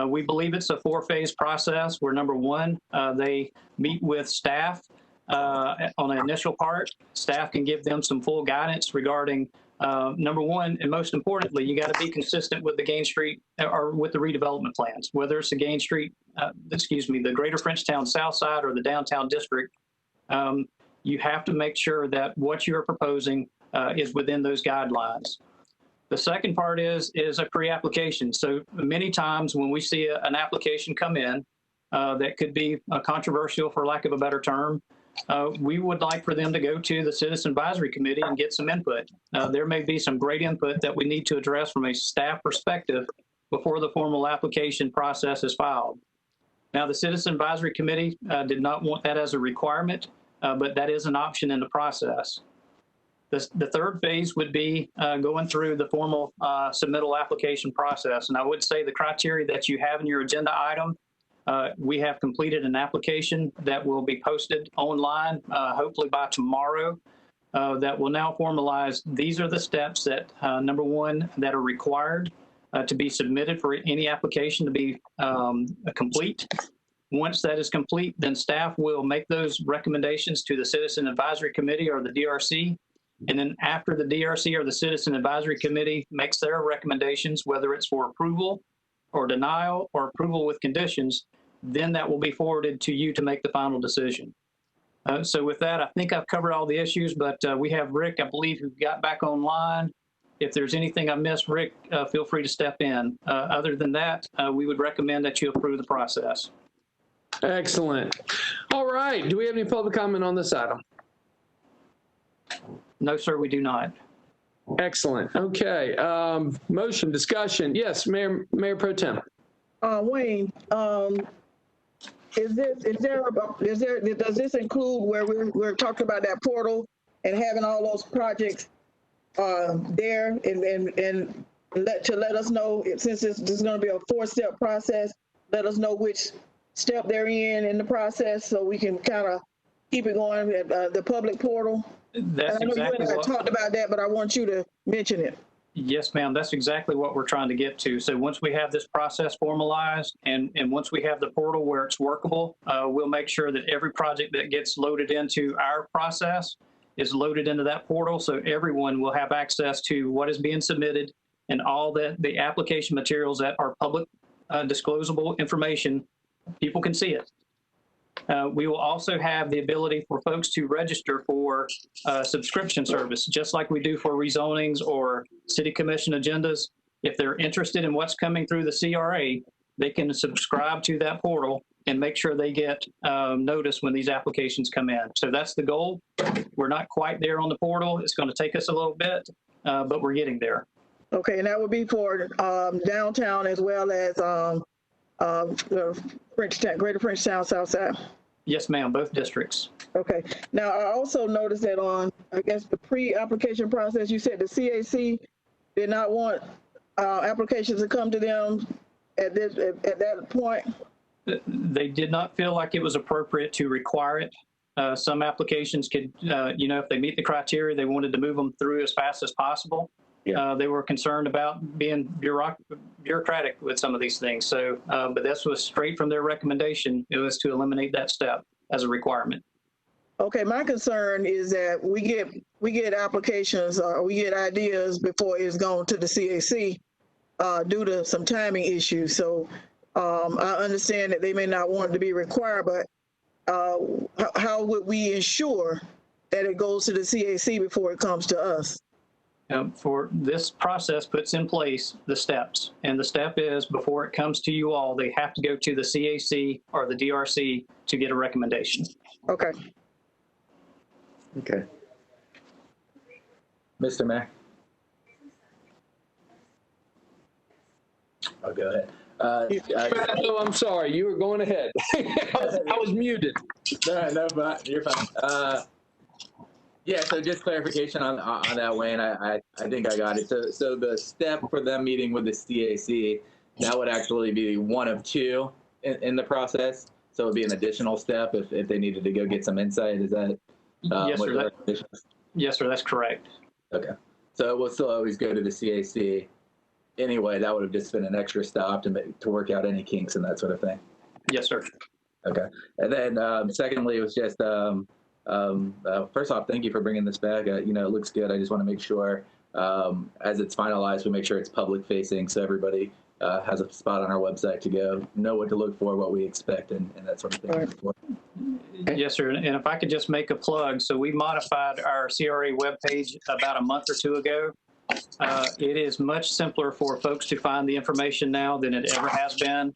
We believe it's a 4-phase process where, number one, they meet with staff on the initial part. Staff can give them some full guidance regarding number one, and most importantly, you got to be consistent with the Gain Street or with the redevelopment plans, whether it's the Gain Street, the Greater Frenchtown South Side or the downtown district. You have to make sure that what you're proposing is within those guidelines. The second part is a pre-application. So many times when we see an application come in that could be controversial, for lack of a better term, we would like for them to go to the Citizen Advisory Committee and get some input. There may be some great input that we need to address from a staff perspective before the formal application process is filed. Now, the Citizen Advisory Committee did not want that as a requirement, but that is an option in the process. The third phase would be going through the formal submittal application process. And I would say the criteria that you have in your agenda item, we have completed an application that will be posted online, hopefully by tomorrow, that will now formalize. These are the steps that, number one, that are required to be submitted for any application to be complete. Once that is complete, then staff will make those recommendations to the Citizen Advisory Committee or the DRC. And then after the DRC or the Citizen Advisory Committee makes their recommendations, whether it's for approval or denial or approval with conditions, then that will be forwarded to you to make the final decision. So with that, I think I've covered all the issues, but we have Rick, I believe, who got back online. If there's anything I missed, Rick, feel free to step in. Other than that, we would recommend that you approve the process. Excellent. All right. Do we have any public comment on this item? No, sir, we do not. Excellent. Okay. Motion, discussion. Yes, Mayor Pro Tem. Wayne, does this include where we're talking about that portal and having all those projects there and let us know, since this is going to be a 4-step process, let us know which step they're in the process so we can kind of keep it going at the public portal? That's I know exactly you and I talked about that, but I want you to mention it. Yes, ma'am. That's exactly what we're trying to get to. So once we have this process formalized and once we have the portal where it's workable, we'll make sure that every project that gets loaded into our process is loaded into that portal. So everyone will have access to what is being submitted and all the application materials that are public disclosable information. People can see it. We will also have the ability for folks to register for subscription service, just like we do for rezonings or city commission agendas. If they're interested in what's coming through the CRA, they can subscribe to that portal and make sure they get notice when these applications come in. So that's the goal. We're not quite there on the portal. It's going to take us a little bit, but we're getting there. Okay, and that would be for downtown as well as Greater Frenchtown, Southside. Yes, ma'am, both districts. Okay. Now, I also noticed that on, I guess, the pre-application process, you said the CAC did not want applications to come to them at that point. They did not feel like it was appropriate to require it. Some applications could, if they meet the criteria, they wanted to move them through as fast as possible. Yeah. They were concerned about being bureaucratic with some of these things. So, but this was straight from their recommendation. It was to eliminate that step as a requirement. Okay, my concern is that we get applications or we get ideas before it's gone to the CAC due to some timing issues. So I understand that they may not want it to be required, but how would we ensure that it goes to the CAC before it comes to us? For this process puts in place the steps, and the step is before it comes to you all, they have to go to the CAC or the DRC to get a recommendation. Okay. Okay. Mr. Mayor. I'll go ahead. Oh, I'm sorry. You were going ahead. I was muted. No, but you're fine. Yeah, so just clarification on that, Wayne. I think I got it. So the step for them meeting with the CAC, that would actually be one of two in the process. So it would be an additional step if they needed to go get some insight. Is that yes, sir? Yes, sir. That's correct. Okay. So it will still always go to the CAC. Anyway, that would have just been an extra stop to work out any kinks and that sort of thing. Yes, sir. Okay. And then secondly, it was just first off, thank you for bringing this back. It looks good. I just want to make sure as it's finalized, we make sure it's public facing so everybody has a spot on our website to go know what to look for, what we expect, and that sort of thing. Right. Yes, sir. And if I could just make a plug. So we modified our CRA webpage about a month or two ago. It is much simpler for folks to find the information now than it ever has been.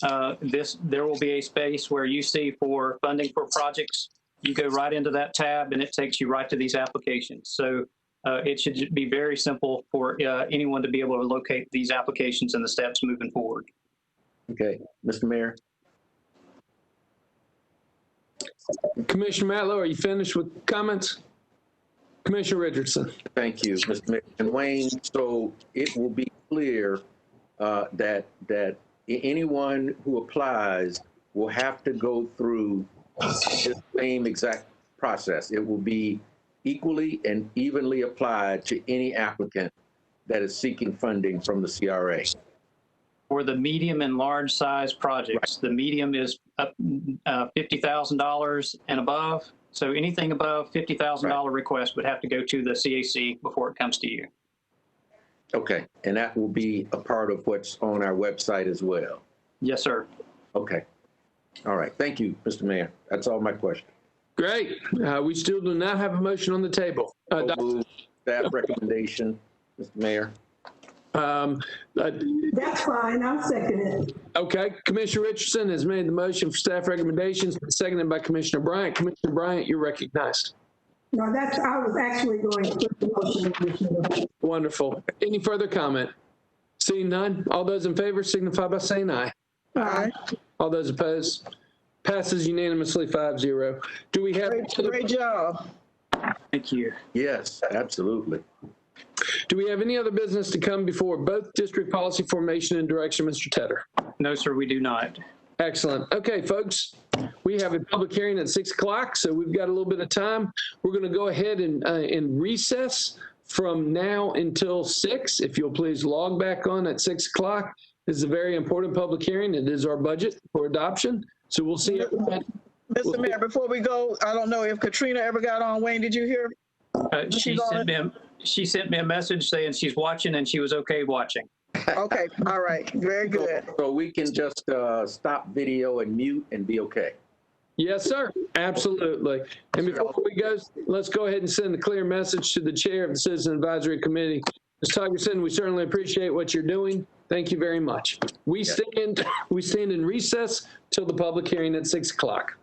There will be a space where you see for funding for projects. You go right into that tab and it takes you right to these applications. So it should be very simple for anyone to be able to locate these applications and the steps moving forward. Okay, Mr. Mayor. Commissioner Matlow, are you finished with comments? Commissioner Richardson. Thank you, Mr. Mayor. And Wayne, so it will be clear that anyone who applies will have to go through the same exact process. It will be equally and evenly applied to any applicant that is seeking funding from the CRA. For the medium and large size projects, the medium is up $50,000 and above. So anything above $50,000 request would have to go to the CAC before it comes to you. Okay, and that will be a part of what's on our website as well. Yes, sir. Okay. All right. Thank you, Mr. Mayor. That's all my question. Great. We still do not have a motion on the table. Staff recommendation, Mr. Mayor. That's fine. I'll second it. Okay. Commissioner Richardson has made the motion for staff recommendations, seconded by Commissioner Bryant. Commissioner Bryant, you're recognized. No, I was actually going to put the motion, Commissioner. Wonderful. Any further comment? Seeing none, all those in favor signify by saying aye. Aye. All those opposed? Passes unanimously 5-0. Do we have... Great job. Thank you. Yes, absolutely. Do we have any other business to come before both district policy formation and direction, Mr. Tedder? No, sir, we do not. Excellent. Okay, folks, we have a public hearing at 6 o'clock, so we've got a little bit of time. We're going to go ahead and recess from now until 6. If you'll please log back on at 6 o'clock. This is a very important public hearing. It is our budget for adoption. So we'll see everybody. Mr. Mayor, before we go, I don't know if Katrina ever got on. Wayne, did you hear? She sent me a message saying she's watching and she was okay watching. Okay. All right. Very good. So we can just stop video and mute and be okay. Yes, sir. Absolutely. And before we go, let's go ahead and send a clear message to the chair of the Citizen Advisory Committee. Ms. Tigerson, we certainly appreciate what you're doing. Thank you very much. We stand in recess till the public hearing at 6 o'clock.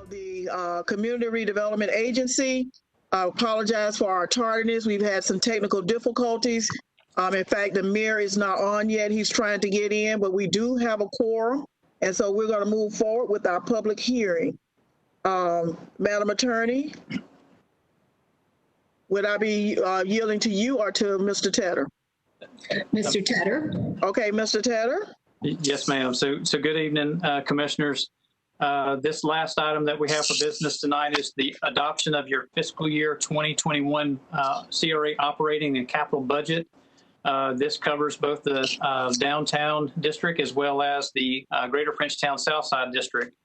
The Community Redevelopment Agency. I apologize for our tardiness. We've had some technical difficulties. In fact, the mayor is not on yet. He's trying to get in, but we do have a quorum. And so we're going to move forward with our public hearing. Madam Attorney, would I be yielding to you or to Mr. Tedder? Mr. Tedder. Okay, Mr. Tedder. Yes, ma'am. So good evening, commissioners. This last item that we have for business tonight is the adoption of your fiscal year 2021 CRA operating and capital budget. This covers both the downtown district as well as the Greater Frenchtown Southside district.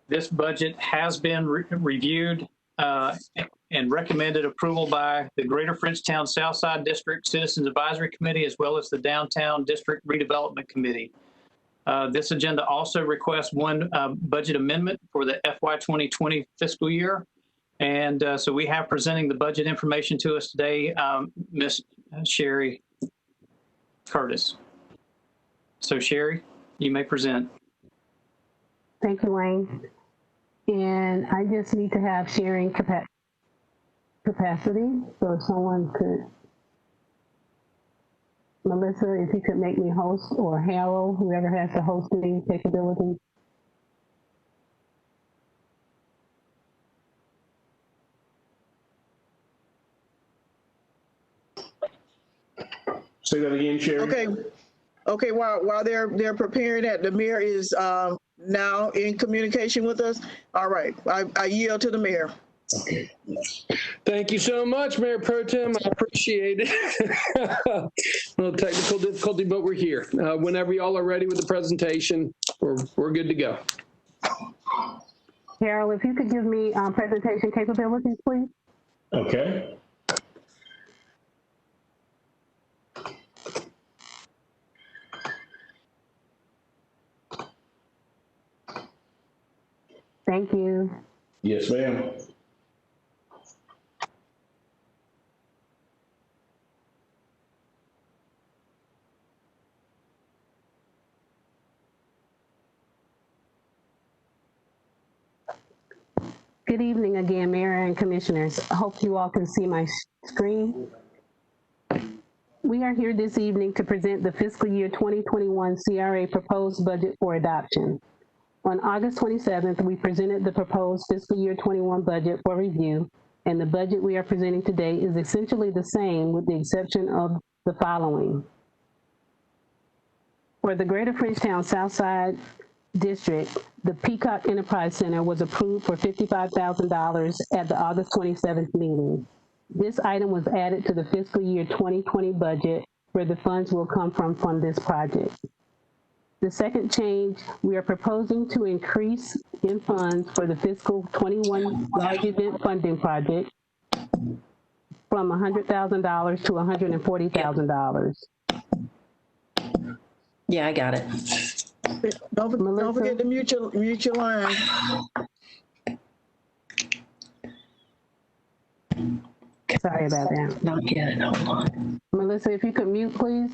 This budget has been reviewed and recommended approval by the Greater Frenchtown Southside District Citizens Advisory Committee as well as the Downtown District Redevelopment Committee. This agenda also requests one budget amendment for the FY 2020 fiscal year. And so we have presenting the budget information to us today, Ms. Sherry Curtis. So Sherry, you may present. Thank you, Wayne. And I just need to have sharing capacity. So if someone could, Melissa, if you could make me host, or Harold, whoever has the hosting capability. Say that again, Sherry. Okay. While they're preparing that, the mayor is now in communication with us. All right. I yield to the mayor. Okay. Thank you so much, Mayor Pro Tem. I appreciate it. A little technical difficulty, but we're here. Whenever y'all are ready with the presentation, we're good to go. Harold, if you could give me presentation capabilities, please. Okay. Thank you. Yes, ma'am. Good evening again, Mayor and Commissioners. I hope you all can see my screen. We are here this evening to present the fiscal year 2021 CRA proposed budget for adoption. On August 27th, we presented the proposed fiscal year 21 budget for review, and the budget we are presenting today is essentially the same with the exception of the following. For the Greater Frenchtown Southside District, the Peacock Enterprise Center was approved for $55,000 at the August 27th meeting. This item was added to the fiscal year 2020 budget where the funds will come from this project. The second change, we are proposing to increase in funds for the fiscal 21 large event funding project from $100,000 to $140,000. Yeah, I got it. Don't forget to mute your line. Sorry about that. Not yet, hold on. Melissa, if you could mute, please.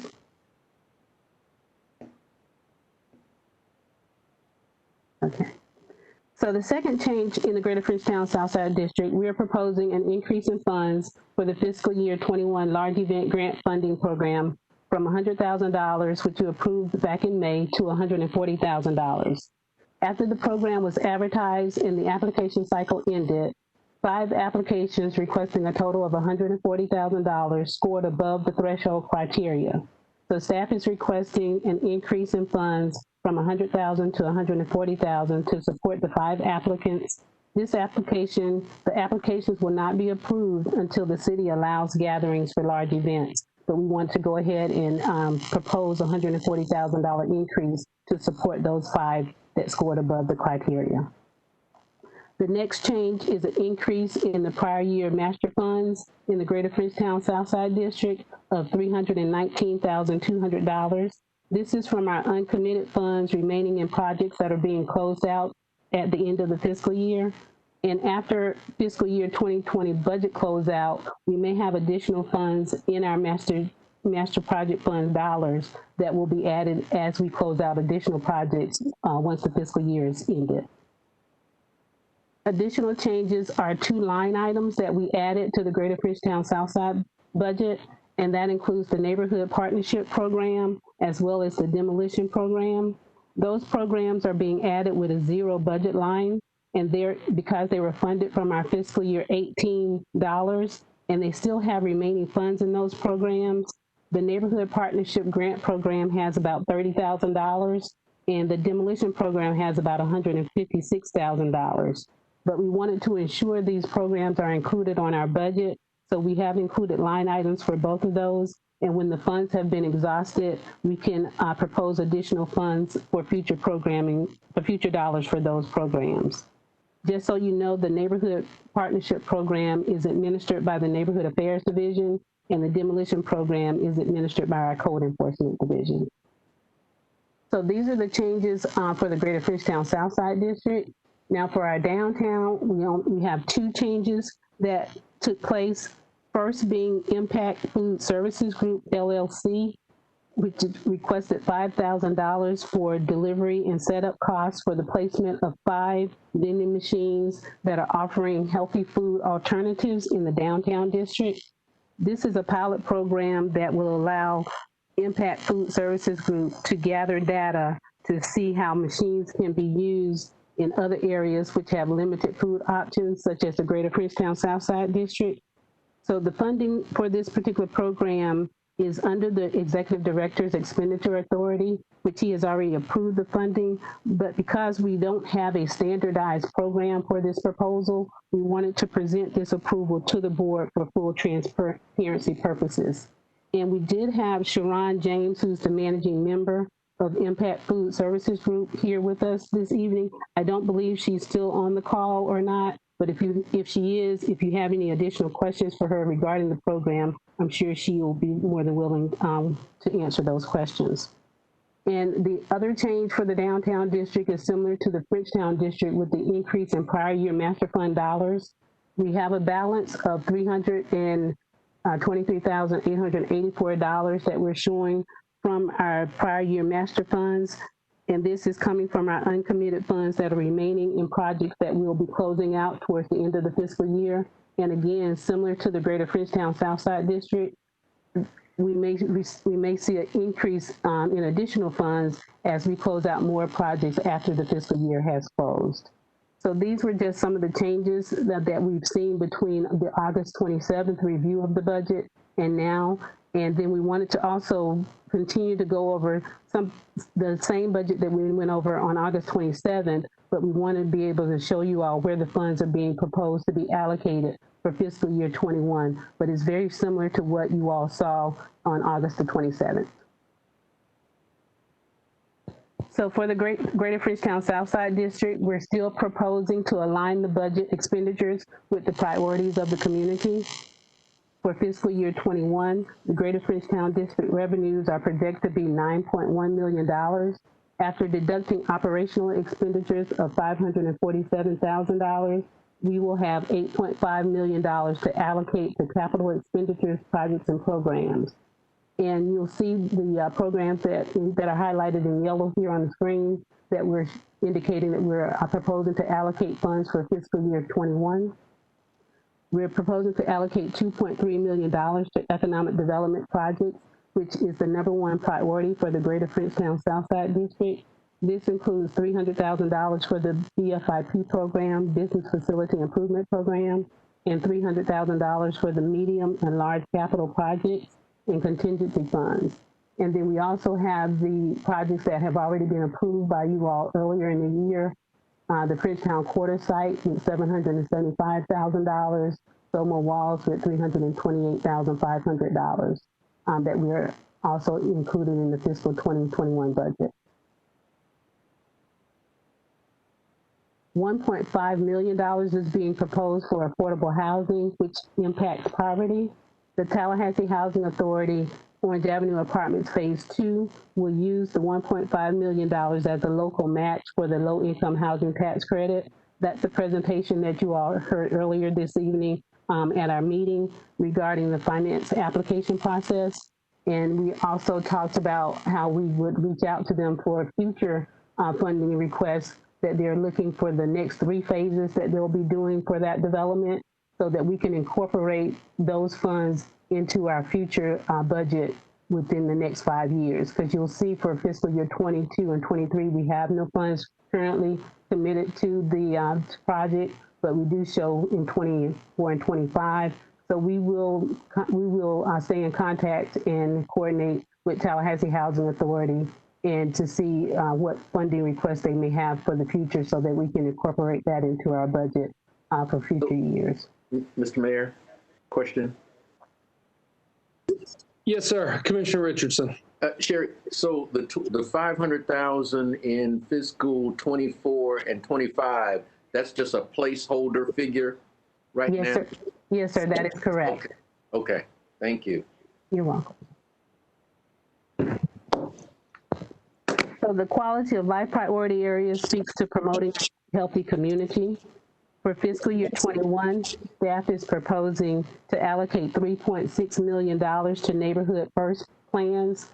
Okay. So the second change in the Greater Frenchtown Southside District, we are proposing an increase in funds for the fiscal year 21 large event grant funding program from $100,000, which you approved back in May, to $140,000. After the program was advertised and the application cycle ended, 5 applications requesting a total of $140,000 scored above the threshold criteria. So staff is requesting an increase in funds from $100,000 to $140,000 to support the 5 applicants. The applications will not be approved until the city allows gatherings for large events. But we want to go ahead and propose a $140,000 increase to support those 5 that scored above the criteria. The next change is an increase in the prior year master funds in the Greater Frenchtown Southside District of $319,200. This is from our uncommitted funds remaining in projects that are being closed out at the end of the fiscal year. And after fiscal year 2020 budget closeout, we may have additional funds in our master project fund dollars that will be added as we close out additional projects once the fiscal year is ended. Additional changes are 2 line items that we added to the Greater Frenchtown Southside budget, and that includes the Neighborhood Partnership Program as well as the Demolition Program. Those programs are being added with a 0 budget line, and because they were funded from our fiscal year 18 dollars, and they still have remaining funds in those programs. The Neighborhood Partnership Grant Program has about $30,000, and the Demolition Program has about $156,000. But we wanted to ensure these programs are included on our budget, so we have included line items for both of those. And when the funds have been exhausted, we can propose additional funds for future programming, for future dollars for those programs. Just so you know, the Neighborhood Partnership Program is administered by the Neighborhood Affairs Division, and the Demolition Program is administered by our Code Enforcement Division. So these are the changes for the Greater Frenchtown Southside District. Now for our downtown, we have 2 changes that took place. First being Impact Food Services Group, LLC, which requested $5,000 for delivery and setup costs for the placement of 5 vending machines that are offering healthy food alternatives in the downtown district. This is a pilot program that will allow Impact Food Services Group to gather data to see how machines can be used in other areas which have limited food options, such as the Greater Frenchtown Southside District. So the funding for this particular program is under the Executive Director's Expenditure Authority, which he has already approved the funding. But because we don't have a standardized program for this proposal, we wanted to present this approval to the board for full transparency purposes. And we did have Sharon James, who's the managing member of Impact Food Services Group, here with us this evening. I don't believe she's still on the call or not, but if she is, if you have any additional questions for her regarding the program, I'm sure she will be more than willing to answer those questions. And the other change for the downtown district is similar to the Frenchtown district with the increase in prior year master fund dollars. We have a balance of $323,884 that we're showing from our prior year master funds. And this is coming from our uncommitted funds that are remaining in projects that we'll be closing out towards the end of the fiscal year. And again, similar to the Greater Frenchtown Southside District, we may see an increase in additional funds as we close out more projects after the fiscal year has closed. So these were just some of the changes that we've seen between the August 27th review of the budget and now. And then we wanted to also continue to go over the same budget that we went over on August 27th, but we want to be able to show you all where the funds are being proposed to be allocated for fiscal year 21, but it's very similar to what you all saw on August the 27th. So for the Greater Frenchtown Southside District, we're still proposing to align the budget expenditures with the priorities of the community. For fiscal year 21, the Greater Frenchtown District revenues are projected to be $9.1 million. After deducting operational expenditures of $547,000, we will have $8.5 million to allocate to capital expenditures, projects, and programs. And you'll see the programs that are highlighted in yellow here on the screen that we're indicating that we're proposing to allocate funds for fiscal year 21. We're proposing to allocate $2.3 million to economic development projects, which is the #1 priority for the Greater Frenchtown Southside District. This includes $300,000 for the BFIP program, Business Facility Improvement Program, and $300,000 for the medium and large capital projects and contingency funds. And then we also have the projects that have already been approved by you all earlier in the year. The Frenchtown Quarter site with $775,000, Soma Walls with $328,500 that we're also included in the fiscal 2021 budget. $1.5 million is being proposed for affordable housing, which impacts poverty. The Tallahassee Housing Authority, Orange Avenue Apartments Phase 2 will use the $1.5 million as a local match for the low-income housing tax credit. That's the presentation that you all heard earlier this evening at our meeting regarding the finance application process. And we also talked about how we would reach out to them for future funding requests that they're looking for the next 3 phases that they'll be doing for that development so that we can incorporate those funds into our future budget within the next 5 years. Because you'll see for fiscal year 22 and 23, we have no funds currently committed to the project, but we do show in 24 and 25. So we will stay in contact and coordinate with Tallahassee Housing Authority and to see what funding requests they may have for the future so that we can incorporate that into our budget for future years. Mr. Mayor, question? Yes, sir. Commissioner Richardson. Sherry, so the 500,000 in fiscal 24 and 25, that's just a placeholder figure right now? Yes, sir. Yes, sir. That is correct. Okay. Thank you. You're welcome. So the quality of life priority area speaks to promoting a healthy community. For fiscal year 21, staff is proposing to allocate $3.6 million to Neighborhood First plans,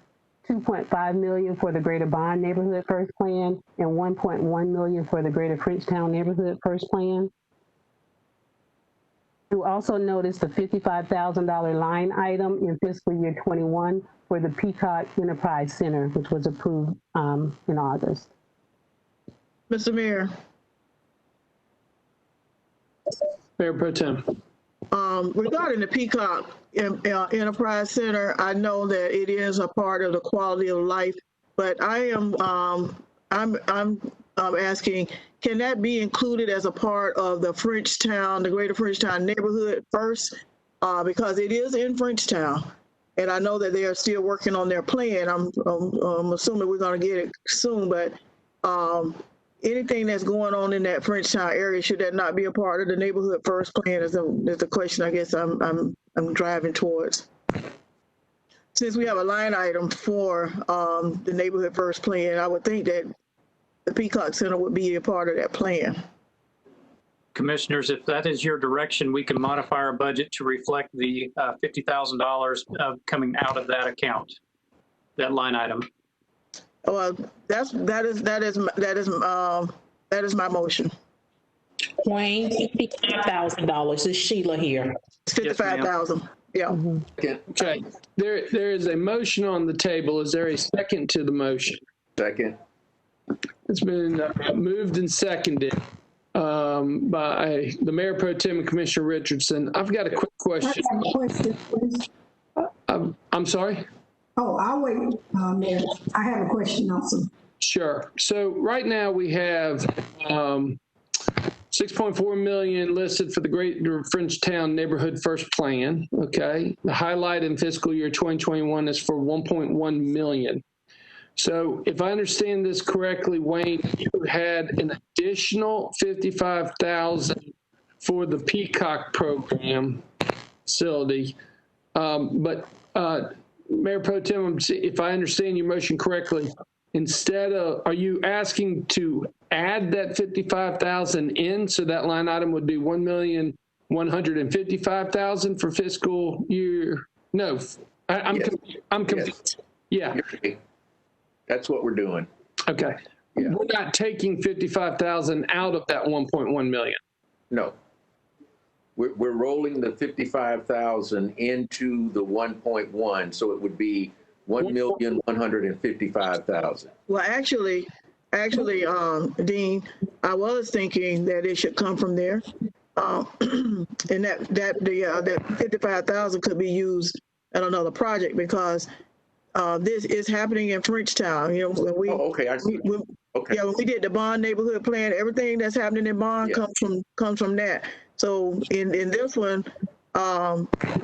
$2.5 million for the Greater Bond Neighborhood First Plan, and $1.1 million for the Greater Frenchtown Neighborhood First Plan. You'll also notice the $55,000 line item in fiscal year 21 for the Peacock Enterprise Center, which was approved in August. Mr. Mayor. Mayor Pro Tem. Regarding the Peacock Enterprise Center, I know that it is a part of the quality of life, but I am I'm asking, can that be included as a part of the Frenchtown, the Greater Frenchtown Neighborhood First? Because it is in Frenchtown, and I know that they are still working on their plan. I'm assuming we're going to get it soon, but anything that's going on in that Frenchtown area, should that not be a part of the Neighborhood First plan? Is the question I guess I'm driving towards. Since we have a line item for the Neighborhood First plan, I would think that the Peacock Center would be a part of that plan. Commissioners, if that is your direction, we can modify our budget to reflect the $50,000 coming out of that account, that line item. Well, that is my motion. Wayne, $55,000. Is Sheila here? It's 55,000. Yeah. Okay. There is a motion on the table. Is there a second to the motion? Second. It's been moved and seconded by the Mayor Pro Tem and Commissioner Richardson. I've got a quick question. I have a question, please. I'm sorry? Oh, I'll wait, Mayor. I have a question also. Sure. So right now we have 6.4 million listed for the Greater Frenchtown Neighborhood First Plan. Okay. The highlight in fiscal year 2021 is for 1.1 million. So if I understand this correctly, Wayne, you had an additional 55,000 for the Peacock program facility. But Mayor Pro Tem, if I understand your motion correctly, instead of, are you asking to add that 55,000 in, so that line item would be 1,155,000 for fiscal year? No, I'm confused. Yeah. That's what we're doing. Okay. Yeah. We're not taking 55,000 out of that 1.1 million. No. We're rolling the 55,000 into the 1.1, so it would be 1,155,000. Well, actually, Dean, I was thinking that it should come from there, and that 55,000 could be used at another project because this is happening in Frenchtown. You know, when we when we did the Bond neighborhood plan, everything that's happening in Bond comes from that. So in this one,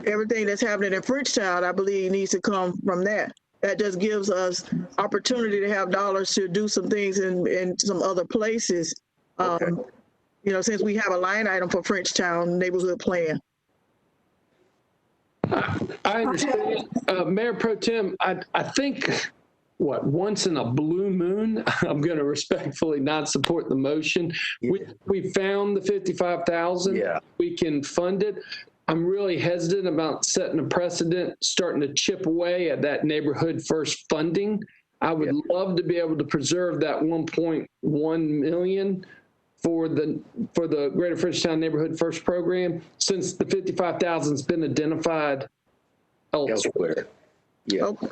everything that's happening in Frenchtown, I believe, needs to come from that. That just gives us opportunity to have dollars to do some things in some other places. You know, since we have a line item for Frenchtown neighborhood plan. I understand. Mayor Pro Tem, I think, once in a blue moon, I'm going to respectfully not support the motion. We found the 55,000. Yeah. We can fund it. I'm really hesitant about setting a precedent, starting to chip away at that neighborhood first funding. I would love to be able to preserve that 1.1 million for the Greater Frenchtown Neighborhood First program, since the 55,000 has been identified elsewhere. Yeah. Okay.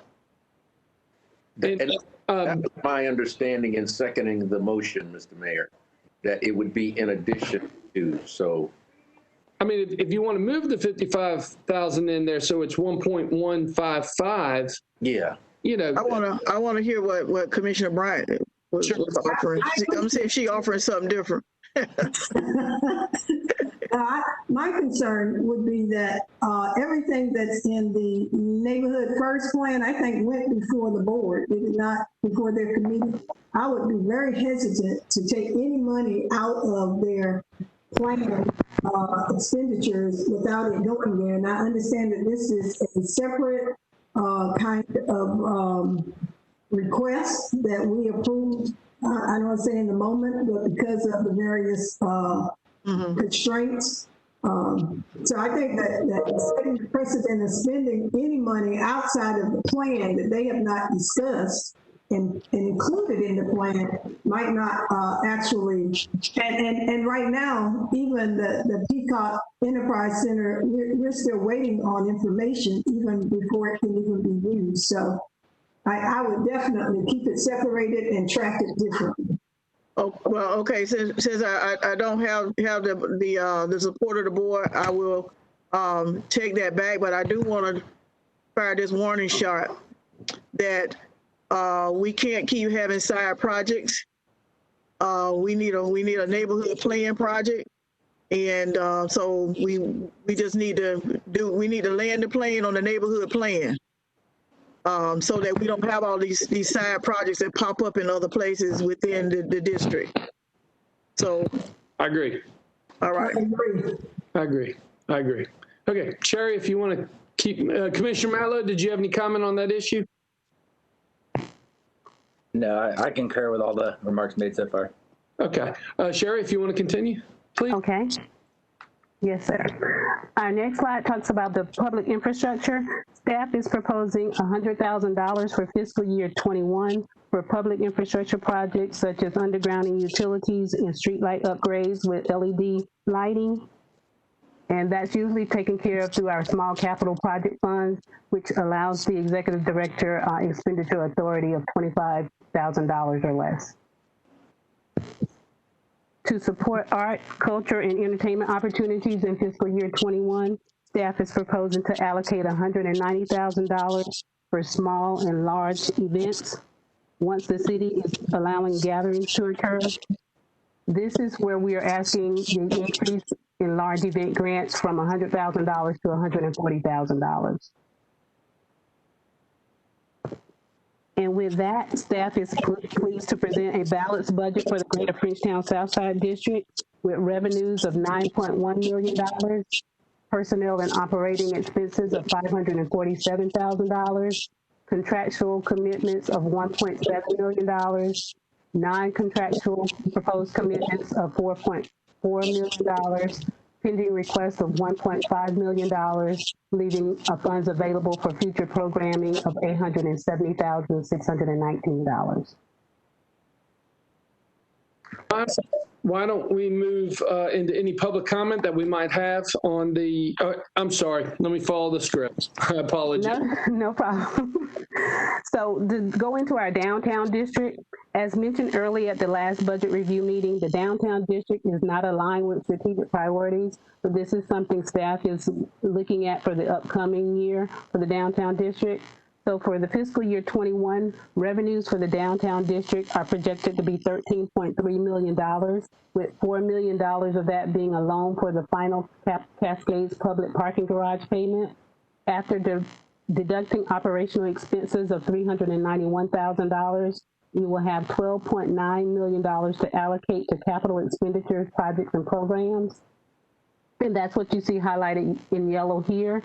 And that was my understanding in seconding the motion, Mr. Mayor, that it would be in addition to. So, I mean, if you want to move the 55,000 in there, so it's 1.155. Yeah. You know, I want to hear what Commissioner Bryant was offering. I'm saying she offering something different. My concern would be that everything that's in the neighborhood first plan, I think, went before the board. It did not before their committee. I would be very hesitant to take any money out of their plan expenditures without it going there. And I understand that this is a separate kind of request that we approved. I don't want to say in the moment, but because of the various constraints. So I think that setting the precedent of spending any money outside of the plan that they have not discussed and included in the plan might not actually, and right now, even the Peacock Enterprise Center, we're still waiting on information even before it can even be used. So I would definitely keep it separated and track it differently. Oh, well, okay, since I don't have the support of the board, I will take that back, but I do want to fire this warning shot that we can't keep having side projects. We need a neighborhood plan project, and so we just need to land the plane on the neighborhood plan. So that we don't have all these side projects that pop up in other places within the district. So I agree. All right. I agree. Okay, Sherry, if you want to keep, Commissioner Mallow, did you have any comment on that issue? No, I concur with all the remarks made so far. Okay. Sherry, if you want to continue, please. Okay. Yes, sir. Our next slide talks about the public infrastructure. Staff is proposing $100,000 for fiscal year 21 for public infrastructure projects such as undergrounding utilities and streetlight upgrades with LED lighting. And that's usually taken care of through our small capital project funds, which allows the executive director expenditure authority of $25,000 or less. To support art, culture, and entertainment opportunities in fiscal year 21, staff is proposing to allocate $190,000 for small and large events once the city is allowing gatherings to occur. This is where we are asking the increase in large event grants from $100,000 to $140,000. And with that, staff is pleased to present a balanced budget for the Greater Frenchtown Southside District with revenues of $9.1 million, personnel and operating expenses of $547,000, contractual commitments of $1.7 million, non-contractual proposed commitments of $4.4 million, pending requests of $1.5 million, leaving funds available for future programming of $870,619. Why don't we move into any public comment that we might have on the, I'm sorry, let me follow the script. I apologize. No problem. So to go into our downtown district, as mentioned earlier at the last budget review meeting, the downtown district is not aligned with strategic priorities, but this is something staff is looking at for the upcoming year for the downtown district. So for the fiscal year 21, revenues for the downtown district are projected to be $13.3 million, with $4 million of that being a loan for the final Cascades public parking garage payment. After deducting operational expenses of $391,000, we will have $12.9 million to allocate to capital expenditures, projects, and programs. And that's what you see highlighted in yellow here.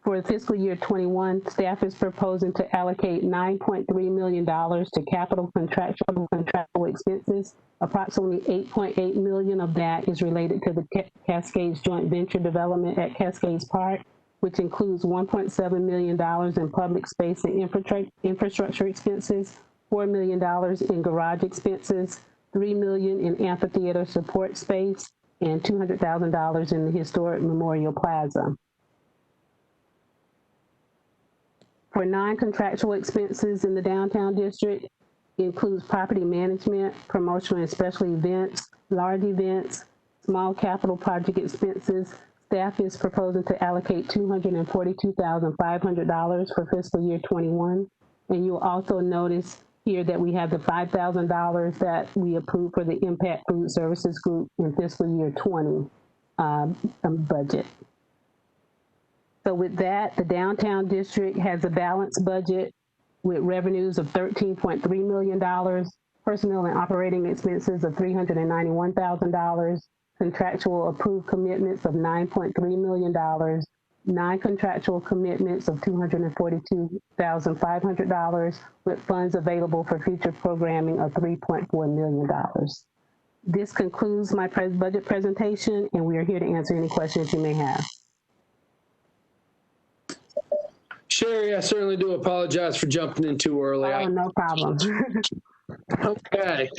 For fiscal year 21, staff is proposing to allocate $9.3 million to capital contractual expenses. Approximately $8.8 million of that is related to the Cascades joint venture development at Cascades Park, which includes $1.7 million in public space and infrastructure expenses, $4 million in garage expenses, $3 million in amphitheater support space, and $200,000 in the historic Memorial Plaza. For non-contractual expenses in the downtown district, it includes property management, promotional and special events, large events, small capital project expenses. Staff is proposing to allocate $242,500 for fiscal year 21. And you'll also notice here that we have the $5,000 that we approved for the Impact Food Services Group in fiscal year 20 budget. So with that, the downtown district has a balanced budget with revenues of $13.3 million, personnel and operating expenses of $391,000, contractual approved commitments of $9.3 million, non-contractual commitments of $242,500, with funds available for future programming of $3.4 million. This concludes my budget presentation, and we are here to answer any questions you may have. Sherry, I certainly do apologize for jumping in too early. Oh, no problem. Okay.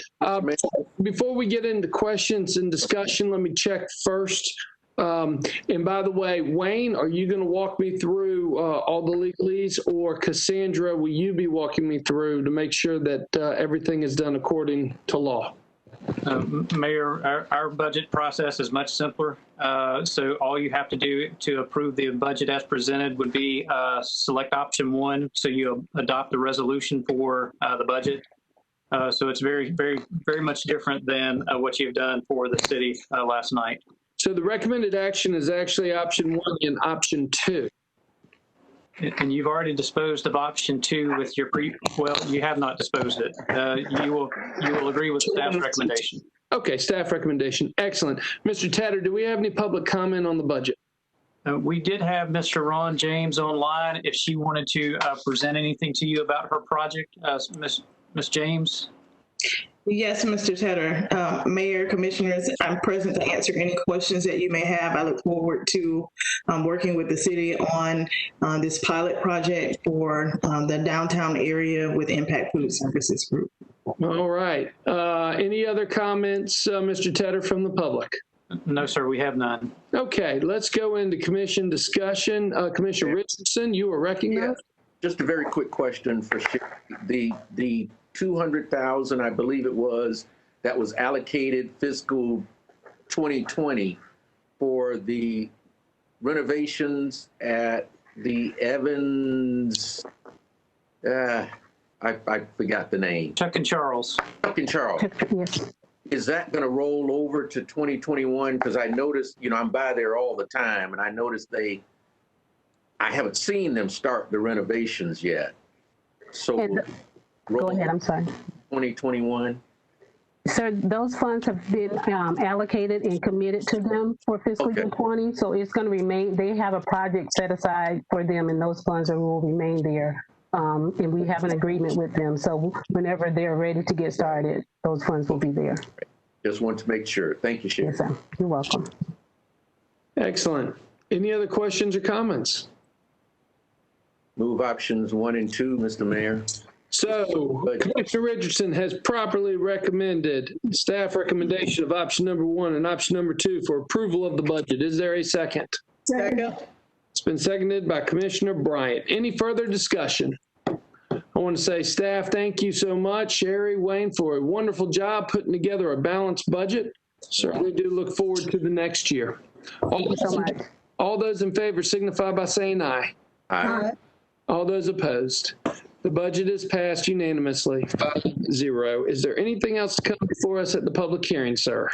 Before we get into questions and discussion, let me check first. And by the way, Wayne, are you going to walk me through all the legalese, or Cassandra, will you be walking me through to make sure that everything is done according to law? Mayor, our budget process is much simpler. So all you have to do to approve the budget as presented would be select option 1. So you adopt the resolution for the budget. So it's very, very, very much different than what you've done for the city last night. So the recommended action is actually option 1 and option 2. And you've already disposed of option 2 with your well, you have not disposed it. You will agree with staff's recommendation. Okay, staff recommendation. Excellent. Mr. Tatter, do we have any public comment on the budget? We did have Mr. Ron James online. If she wanted to present anything to you about her project, Ms. James. Yes, Mr. Tedder. Mayor, Commissioners, I'm present to answer any questions that you may have. I look forward to working with the city on this pilot project for the downtown area with Impact Food Services Group. All right. Any other comments, Mr. Tedder, from the public? No, sir, we have none. Okay, let's go into commission discussion. Commissioner Richardson, you are recognized. Just a very quick question for Sherry. The 200,000, I believe it was, that was allocated fiscal 2020 for the renovations at the Evans, I forgot the name. Chuck and Charles. Chuck and Charles. Yes. Is that going to roll over to 2021? Because I noticed, you know, I'm by there all the time, and I noticed I haven't seen them start the renovations yet. So Go ahead, I'm sorry. 2021? Sir, those funds have been allocated and committed to them for fiscal year 20. So it's going to remain, they have a project set aside for them and those funds will remain there. And we have an agreement with them. So whenever they're ready to get started, those funds will be there. Just want to make sure. Thank you, Sherry. Yes, sir. You're welcome. Excellent. Any other questions or comments? Move options 1 and 2, Mr. Mayor. So Commissioner Richardson has properly recommended staff recommendation of option number 1 and option number 2 for approval of the budget. Is there a second? Second. It's been seconded by Commissioner Bryant. Any further discussion? I want to say, staff, thank you so much. Sherry, Wayne, for a wonderful job putting together a balanced budget. Certainly do look forward to the next year. All those in favor signify by saying aye. Aye. All those opposed. The budget is passed unanimously, 5-0. Is there anything else to come before us at the public hearing, sir?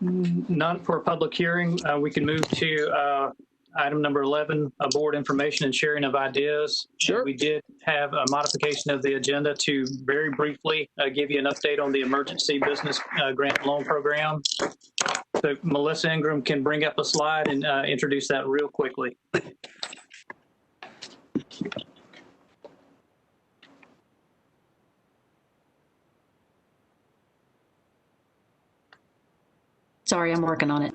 Not for a public hearing. We can move to item number 11, board information and sharing of ideas. Sure. And we did have a modification of the agenda to very briefly give you an update on the emergency business grant loan program. So Melissa Ingram can bring up a slide and introduce that real quickly. Sorry, I'm working on it.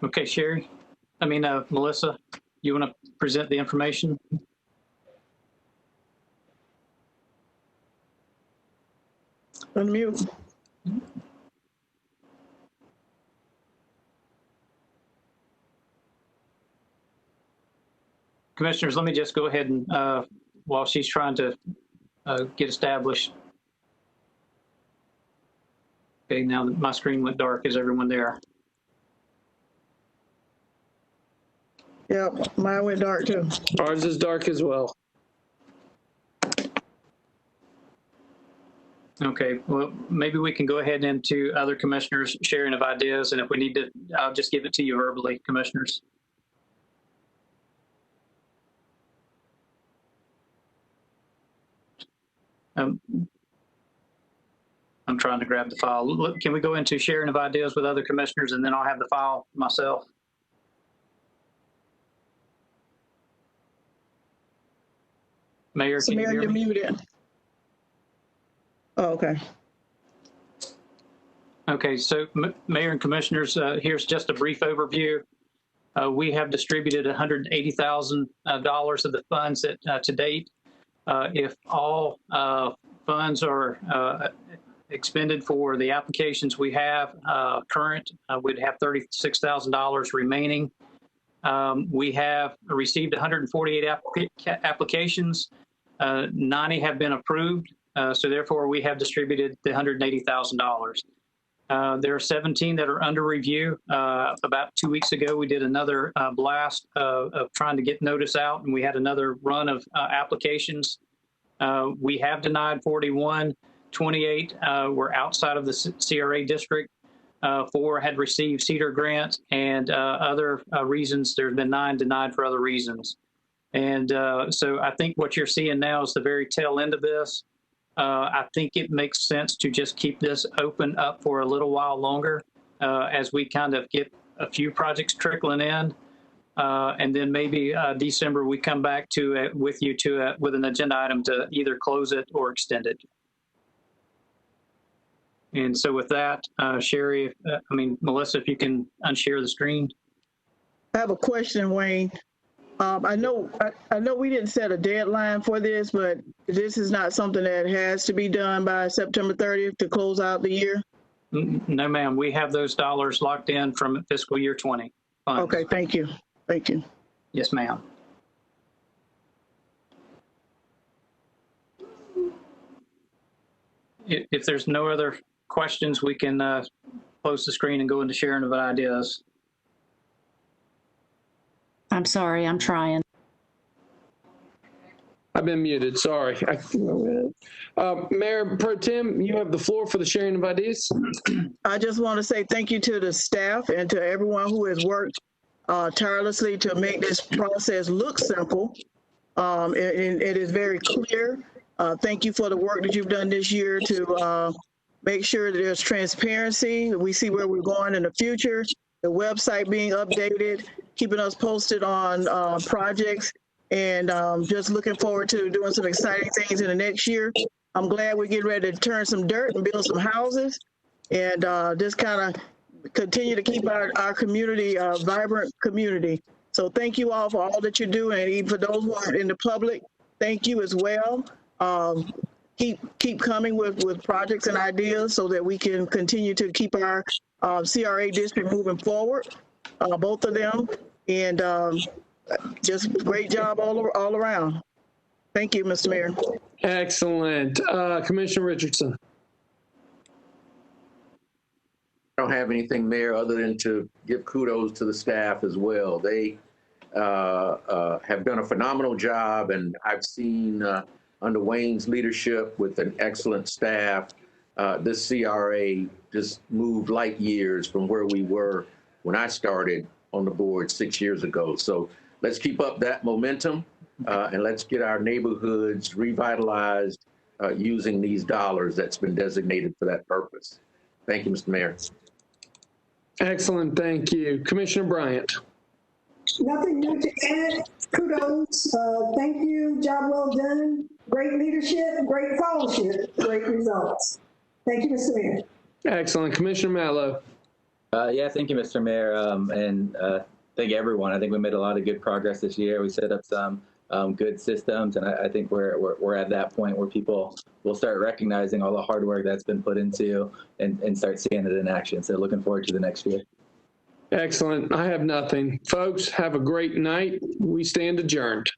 Okay, Melissa, you want to present the information? Unmute. Commissioners, let me just go ahead and, while she's trying to get established. Okay, now that my screen went dark. Is everyone there? Yep, mine went dark too. Ours is dark as well. Okay, well, maybe we can go ahead into other commissioners' sharing of ideas, and if we need to, I'll just give it to you verbally, commissioners. I'm trying to grab the file. Look, can we go into sharing of ideas with other commissioners, and then I'll have the file myself? Mayor, can you hear me? You're muted. Oh, okay. Okay, so Mayor and Commissioners, here's just a brief overview. We have distributed $180,000 of the funds that to date. If all funds are expended for the applications we have current, we'd have $36,000 remaining. We have received 148 applications. 90 have been approved. So therefore, we have distributed the $180,000. There are 17 that are under review. About 2 weeks ago, we did another blast of trying to get notice out, and we had another run of applications. We have denied 41. 28 were outside of the CRA district. 4 had received CEDAR grants, and other reasons. There's been 9 denied for other reasons. And so I think what you're seeing now is the very tail end of this. I think it makes sense to just keep this open up for a little while longer as we kind of get a few projects trickling in. And then maybe December we come back to with you with an agenda item to either close it or extend it. And so with that, Sherry, Melissa, if you can unshare the screen. I have a question, Wayne. I know we didn't set a deadline for this, but this is not something that has to be done by September 30th to close out the year? No, ma'am. We have those dollars locked in from fiscal year 20 funds. Okay, thank you. Thank you. Yes, ma'am. If there's no other questions, we can close the screen and go into sharing of ideas. I'm sorry, I'm trying. I've been muted, sorry. Mayor Pro Tem, you have the floor for the sharing of ideas. I just want to say thank you to the staff and to everyone who has worked tirelessly to make this process look simple. And it is very clear. Thank you for the work that you've done this year to make sure that there's transparency. We see where we're going in the future, the website being updated, keeping us posted on projects, and just looking forward to doing some exciting things in the next year. I'm glad we're getting ready to turn some dirt and build some houses, and just kind of continue to keep our community a vibrant community. So thank you all for all that you're doing, and even for those who are in the public, thank you as well. Keep coming with projects and ideas so that we can continue to keep our CRA district moving forward, both of them, and just great job all around. Thank you, Mr. Mayor. Excellent. Commissioner Richardson. I don't have anything, Mayor, other than to give kudos to the staff as well. They have done a phenomenal job, and I've seen under Wayne's leadership with an excellent staff, this CRA just moved light years from where we were when I started on the board 6 years ago. So let's keep up that momentum and let's get our neighborhoods revitalized using these dollars that's been designated for that purpose. Thank you, Mr. Mayor. Excellent, thank you. Commissioner Bryant. Nothing new to add. Kudos. Thank you. Job well done. Great leadership, great fellowship, great results. Thank you, Mr. Mayor. Excellent. Commissioner Mallow. Yeah, thank you, Mr. Mayor, and thank everyone. I think we made a lot of good progress this year. We set up some good systems, and I think we're at that point where people will start recognizing all the hard work that's been put into and start seeing it in action. So looking forward to the next year. Excellent. I have nothing. Folks, have a great night. We stand adjourned.